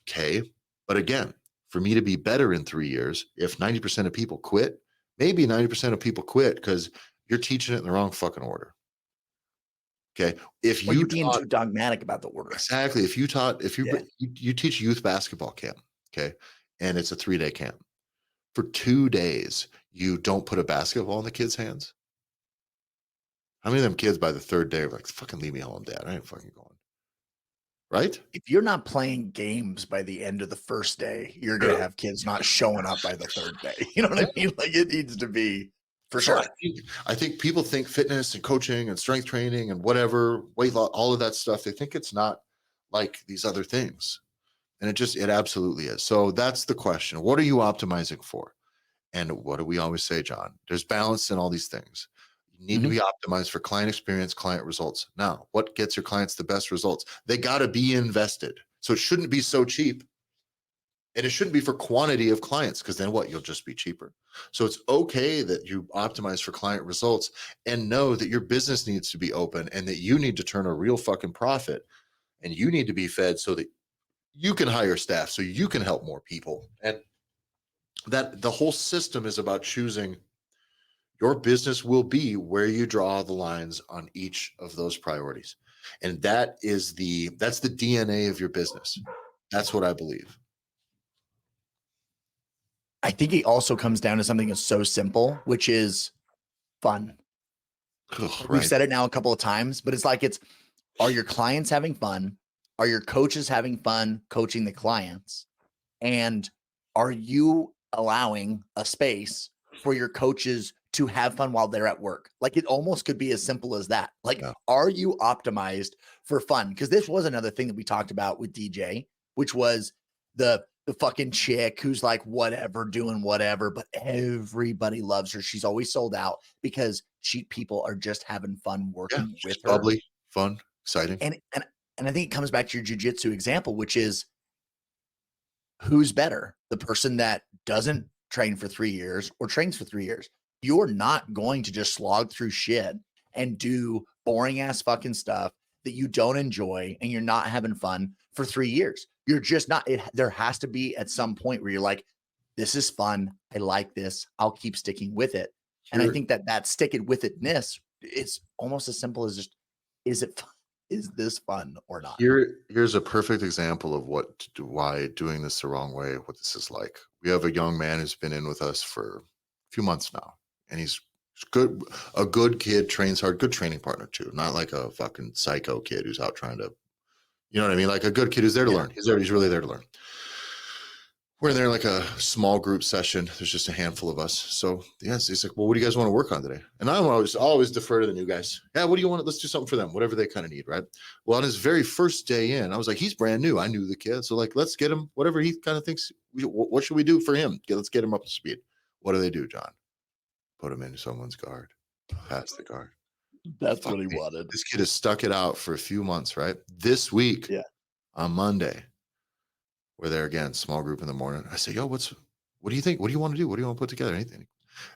Okay. But again, for me to be better in 3 years, if 90% of people quit, maybe 90% of people quit because you're teaching it in the wrong fucking order. Okay. If Or you you're being taught too dogmatic about the order. exactly, if you taught, if Yeah. you teach youth basketball camp, okay, and it's a 3-day camp, for 2 days, you don't put a basketball in the kids' hands. How many of them kids by the 3rd day are like, fucking leave me alone, dad? I ain't fucking going. Right? If you're not playing games by the end of the first day, you're going to have kids not showing up by the 3rd day. You know what I mean? Like it needs to be for So sure. I think people think fitness and coaching and strength training and whatever, weight loss, all of that stuff, they think it's not like these other things. And it absolutely is. So that's the question. What are you optimizing for? And what do we always say, John? There's balance in all these things. You need to be optimized for client experience, client results. Now, what gets your clients the best results? They got to be invested. So it shouldn't be so cheap. And it shouldn't be for quantity of clients because then what? You'll just be cheaper. So it's okay that you optimize for client results and know that your business needs to be open and that you need to turn a real fucking profit and you need to be fed so that you can hire staff so you can help more people. And that the whole system is about choosing your business will be where you draw the lines on each of those priorities. And that's the DNA of your business. That's what I believe. I think it also comes down to something that's so simple, which is fun. Ugh, We've right. said it now a couple of times, but it's like are your clients having fun? Are your coaches having fun coaching the clients? And are you allowing a space for your coaches to have fun while they're at work? Like it almost could be as simple as that. Like, Yeah. are you optimized for fun? Because this was another thing that we talked about with DJ, which was the fucking chick who's like whatever, doing whatever, but everybody loves her. She's always sold out because people are just having fun working with her. Bubbly, fun, exciting. And I think it comes back to your jujitsu example, which is who's better, the person that doesn't train for 3 years or trains for 3 years. You're not going to just slog through shit and do boring ass fucking stuff that you don't enjoy and you're not having fun for 3 years. You're just not. There has to be at some point where you're like, this is fun. I like this. I'll keep sticking with it. And I think that sticking with itness is almost as simple as just, is it fun? Is this fun or not? Here's a perfect example of why doing this the wrong way, what this is like. We have a young man who's been in with us for a few months now, and he's good, a good kid, trains hard, good training partner too, not like a fucking psycho kid who's out trying to, you know what I mean? Like a good kid who's there to learn. He's really there to learn. We're in there like a small group session. There's just a handful of us. So yes, he's like, well, what do you guys want to work on today? And I always defer to the new guys. Yeah, what do you want? Let's do something for them, whatever they kind of need, right? Well, on his very first day in, I was like, he's brand new. I knew the kid. So like, let's get him whatever he kind of thinks. What should we do for him? Let's get him up to speed. What do they do, John? Put him in someone's guard. Pass the guard. That's Fuck what he me. wanted. This kid has stuck it out for a few months, right? This week Yeah. on Monday, we're there again, small group in the morning. I say, yo, what do you think? What do you want to do? What do you want to put together? Anything?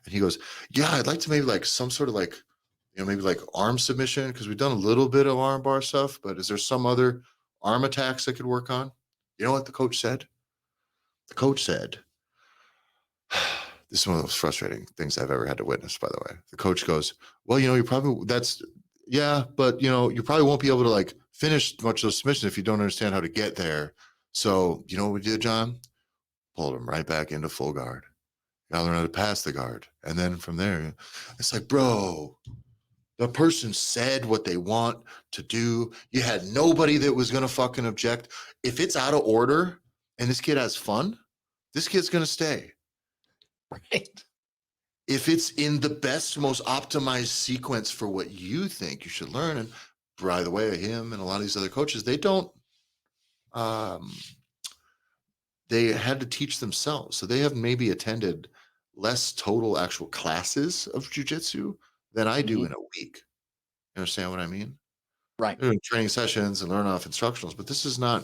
And he goes, yeah, I'd like to maybe like some sort of like, maybe like arm submission because we've done a little bit of arm bar stuff, but is there some other arm attacks I could work on? You know what the coach said? The coach said, this is one of those frustrating things I've ever had to witness, by the way. The coach goes, well, you probably, yeah, but you probably won't be able to like finish much of those submissions if you don't understand how to get there. So, you know what we did, John? Pulled him right back into full guard. You gotta learn how to pass the guard. And then from there, it's like, bro, the person said what they want to do. You had nobody that was going to fucking object. If it's out of order and this kid has fun, this kid's going to stay. Right. If it's in the best, most optimized sequence for what you think you should learn, and by the way, him and a lot of these other coaches, they don't, they had to teach themselves. So they have maybe attended less total actual classes of jujitsu than I do in a week. You understand what I mean? Right. They're doing training sessions and learn off instructionals, but this is not.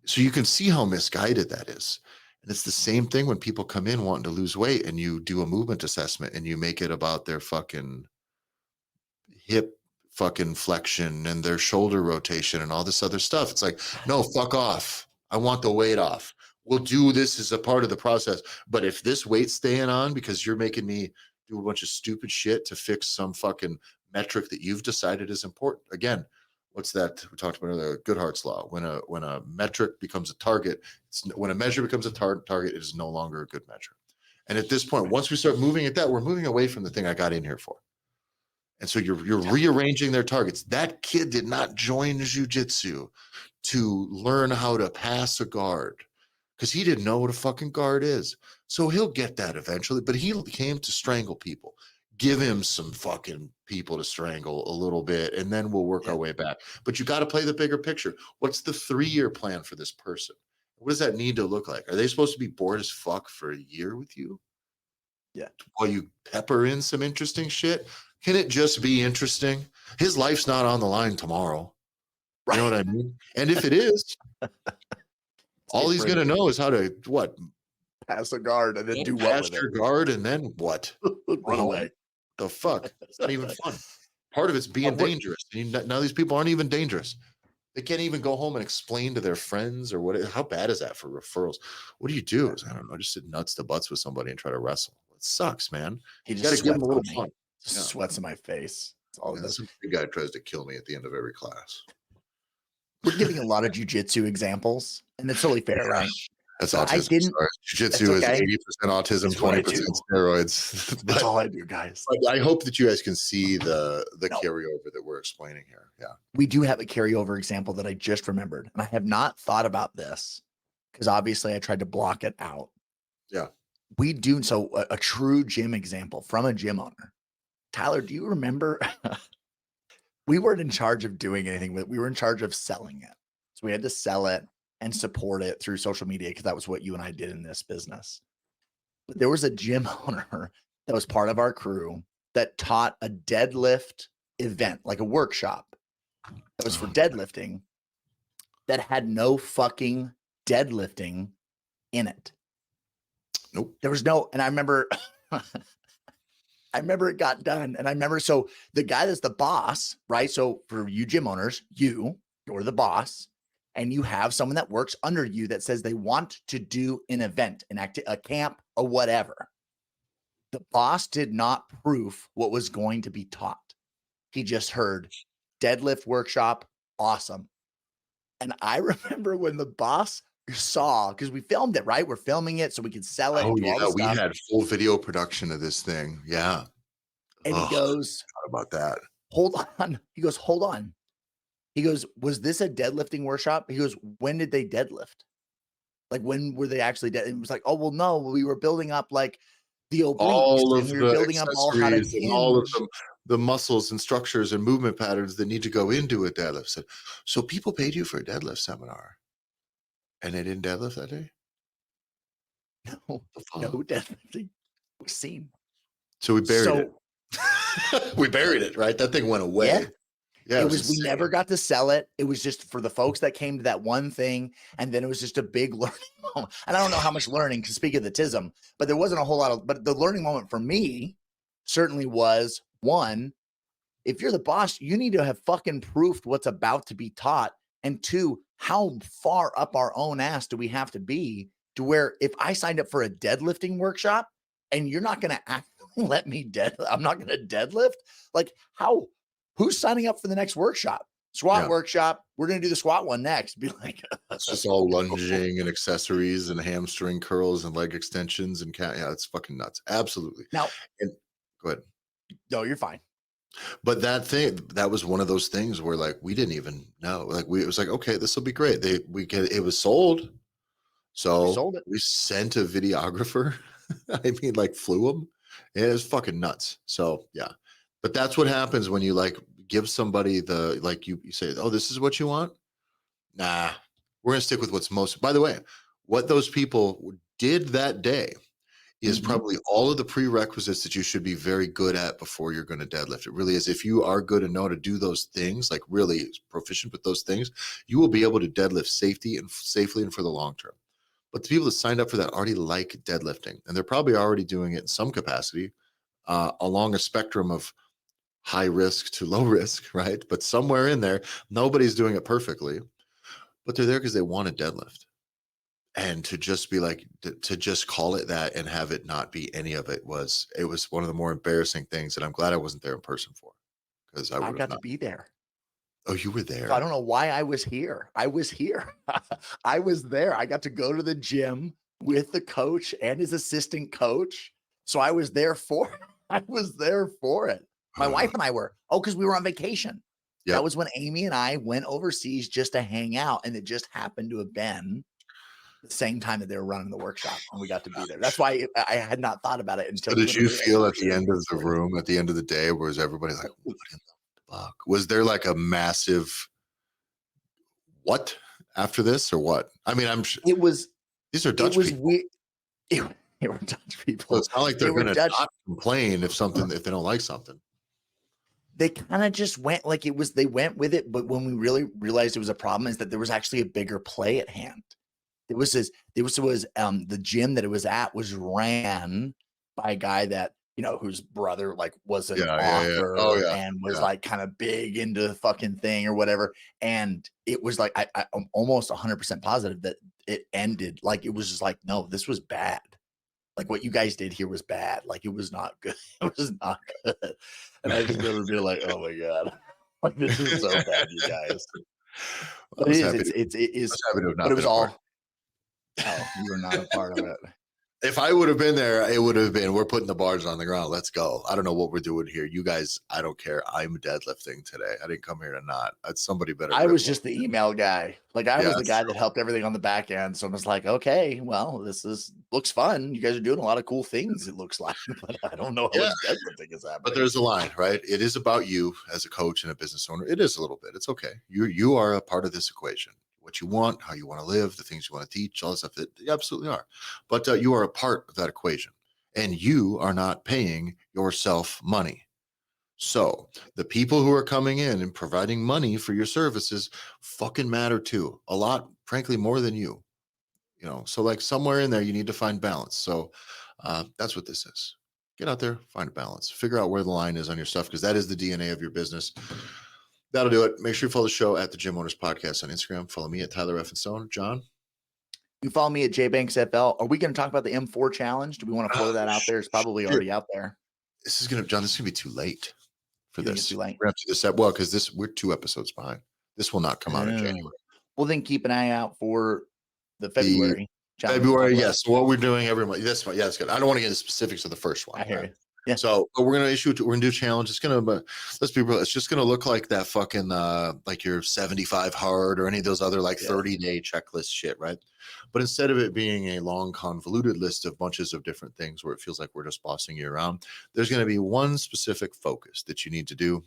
So you can see how misguided that is. And it's the same thing when people come in wanting to lose weight and you do a movement assessment and you make it about their fucking hip fucking flexion and their shoulder rotation and all this other stuff. It's like, no, fuck off. I want the weight off. We'll do this as a part of the process. But if this weight's staying on because you're making me do a bunch of stupid shit to fix some fucking metric that you've decided is important. Again, what's that? We talked about earlier, Goodhart's law. When a metric becomes a target, when a measure becomes a target, it is no longer a good measure. And at this point, once we start moving at that, we're moving away from the thing I got in here for. And so you're rearranging their targets. That kid did not join jiu-jitsu to learn how to pass a guard because he didn't know what a fucking guard is. So he'll get that eventually, but he came to strangle people. Give him some fucking people to strangle a little bit, and then we'll work our way back. But you got to play the bigger picture. What's the 3-year plan for this person? What does that need to look like? Are they supposed to be bored as fuck for a year with you? Yeah. While you pepper in some interesting shit? Can it just be interesting? His life's not on the line tomorrow. You know what I mean? And if it is, all he's going to know is how to what? Pass a guard and then do what Pass with your it? guard and then what? Run away. The fuck? It's not even fun. Part of it's being dangerous. And now these people aren't even dangerous. They can't even go home and explain to their friends or what. How bad is that for referrals? What do you do? I don't know. Just sit nuts to butts with somebody and try to wrestle. It sucks, man. He You got just to give them sweats a on little me. fun. Just sweats in my face. That's all it does. Some big guy tries to kill me at the end of every class. We're giving a lot of jujitsu examples, and it's totally fair, right? That's So autism. Jiu-jitsu is okay. 80% autism, It's what I 20% do. steroids. That's all I do, guys. But I hope that you guys can see the carryover that we're explaining here. Yeah. We do have a carryover example that I just remembered, and I have not thought about this because obviously I tried to block it out. Yeah. We do so a true gym example from a gym owner. Tyler, do you remember? We weren't in charge of doing anything with it. We were in charge of selling it. So we had to sell it and support it through social media because that was what you and I did in this business. But there was a gym owner that was part of our crew that taught a deadlift event, like a workshop that was for deadlifting that had no fucking deadlifting in it. Nope. There was no, and I remember I remember it got done. And I remember, so the guy that's the boss, right? So for you gym owners, you're the boss, and you have someone that works under you that says they want to do an event, a camp, or whatever. The boss did not proof what was going to be taught. He just heard deadlift workshop, awesome. And I remember when the boss saw, because we filmed it, right? We're filming it so we could sell it. Oh, and do all the yeah. We stuff. had full video production of this thing. Yeah. And he goes, how about that? Hold on. He goes, hold on. He goes, was this a deadlifting workshop? He goes, when did they deadlift? Like, when were they actually dead? It was like, oh, well, no, we were building up like the obliques. All of and we were the building up all how to accessories and all of hinge. the muscles and structures and movement patterns that need to go into a deadlift. So people paid you for a deadlift seminar and they didn't deadlift that day? No deadlifting was seen. So we buried it. We buried it, right? That thing went away. Yeah. Yeah, It it was was, we insane. never got to sell it. It was just for the folks that came to that one thing. And then it was just a big learning moment. And I don't know how much learning to speak of the TISM, but there wasn't a whole lot of, but the learning moment for me certainly was one, if you're the boss, you need to have fucking proofed what's about to be taught. And two, how far up our own ass do we have to be to where if I signed up for a deadlifting workshop and you're not going to let me I'm not going to deadlift. Like who's signing up for the next workshop? Squat workshop. We're going to do the squat one next. Be like, it's just all lunging and accessories and hamstring curls and leg extensions and yeah, it's fucking nuts. Absolutely. Now, and go ahead. No, you're fine. But that was one of those things where like we didn't even know. Like it was like, okay, this will be great. It was sold. So we sent a videographer. I mean, like flew him. It was fucking nuts. So yeah. But that's what happens when you like give somebody the like you say, oh, this is what you want. Nah, we're gonna stick with what's most. By the way, what those people did that day is probably all of the prerequisites that you should be very good at before you're going to deadlift. It really is. If you are good and know how to do those things, like really proficient with those things, you will be able to deadlift safely and for the long term. But the people that signed up for that already like deadlifting, and they're probably already doing it in some capacity along a spectrum of high risk to low risk, right? But somewhere in there, nobody's doing it perfectly, but they're there because they want to deadlift. And to just be like, to just call it that and have it not be any of it was one of the more embarrassing things that I'm glad I wasn't there in person for, because I got to be there. Oh, you were there. So I don't know why I was here. I was here. I was there. I got to go to the gym with the coach and his assistant coach. So I was there for it. My wife and I were, because we were on vacation. Yep. That was when Amy and I went overseas just to hang out. And it just happened to have been the same time that they were running the workshop and we got to be there. That's why I had not thought about it until. So did you feel at the end of the room, at the end of the day, was everybody like, what in the fuck? Was there like a massive what after this or what? I mean, I'm sure it was, these are Dutch people. They were Dutch people. So it's not like they're going to not complain if they don't like something. They kind of just went like it was, they went with it. But when we really realized it was a problem is that there was actually a bigger play at hand. The gym that it was at was ran by a guy that, whose brother like was an author and was like kind of big into the fucking thing or whatever. And it was like, I'm almost 100% positive that it ended. Like, it was just like, no, this was bad. Like what you guys did here was bad. Like it was not good. It was not good. And I just remember being like, oh my God, like this is so bad, you guys. But it is, but it was all. Oh, you were not a part of it. If I would have been there, it would have been, we're putting the bars on the ground. Let's go. I don't know what we're doing here. You guys, I don't care. I'm deadlifting today. I didn't come here to not. Somebody better. I was just the email guy. Like I was the guy that helped everything on the back end. So I was like, okay, well, looks fun. You guys are doing a lot of cool things. It looks like, but I don't know how much deadlifting is happening. But there's a line, right? It is about you as a coach and a business owner. It is a little bit. It's okay. You are a part of this equation. What you want, how you want to live, the things you want to teach, all this stuff. You absolutely are. But you are a part of that equation, and you are not paying yourself money. So the people who are coming in and providing money for your services fucking matter too. A lot, frankly, more than you. So like somewhere in there, you need to find balance. So that's what this is. Get out there, find a balance, figure out where the line is on your stuff, because that is the DNA of your business. That'll do it. Make sure you follow the show at the Gym Owners Podcast on Instagram. Follow me at Tyler F. and Stone. John? You follow me at JBanksFL. Are we going to talk about the M4 challenge? Do we want to throw that out there? It's probably already out there. This is going to be too late for this. Too late? We're going to do this. Well, because we're 2 episodes behind. This will not come out in January. Well, then keep an eye out for the February. February, yes. So what we're doing every month. That's good. I don't want to get into specifics of the first one. I hear you. Yeah. So we're gonna do a challenge. It's gonna, let's be real. It's just gonna look like that fucking like your 75 hard or any of those other like 30-day checklist shit, right? But instead of it being a long convoluted list of bunches of different things where it feels like we're just bossing you around, there's gonna be one specific focus that you need to do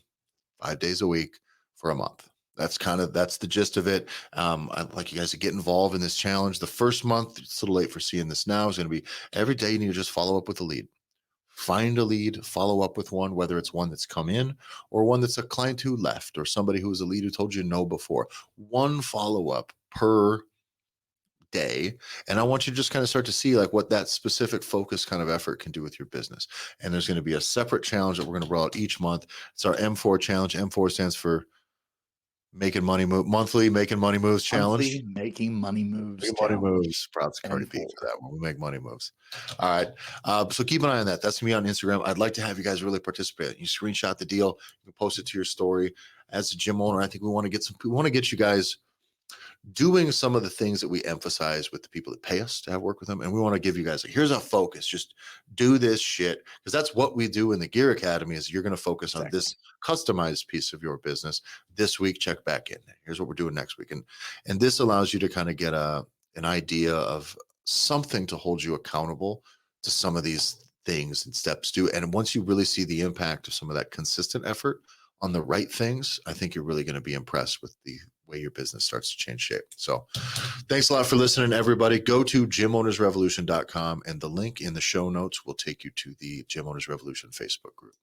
5 days a week for a month. That's the gist of it. I'd like you guys to get involved in this challenge. The first month, it's a little late for seeing this now, is going to be every day you need to just follow up with a lead. Find a lead, follow up with one, whether it's one that's come in or one that's a client who left or somebody who was a lead who told you no before. One follow up per day. And I want you to just kind of start to see like what that specific focus kind of effort can do with your business. And there's going to be a separate challenge that we're going to roll out each month. It's our M4 challenge. M4 stands for making money move monthly, making money moves challenge. Monthly Making Money Moves Making money challenge. moves. Proud to Cardi B M4. for that one. We make money moves. All right. So keep an eye on that. That's me on Instagram. I'd like to have you guys really participate. You screenshot the deal, you can post it to your story. As a gym owner, I think we want to get you guys doing some of the things that we emphasize with the people that pay us to have work with them. And we want to give you guys, here's a focus, just do this shit. Because that's what we do in the Gear Academy is you're going to focus on this customized piece of your business this week, check back in. Here's what we're doing next week. And this allows you to kind of get an idea of something to hold you accountable to some of these things and steps do. And once you really see the impact of some of that consistent effort on the right things, I think you're really going to be impressed with the way your business starts to change shape. So thanks a lot for listening, everybody. Go to gymownersrevolution.com and the link in the show notes will take you to the Gym Owners Revolution Facebook group.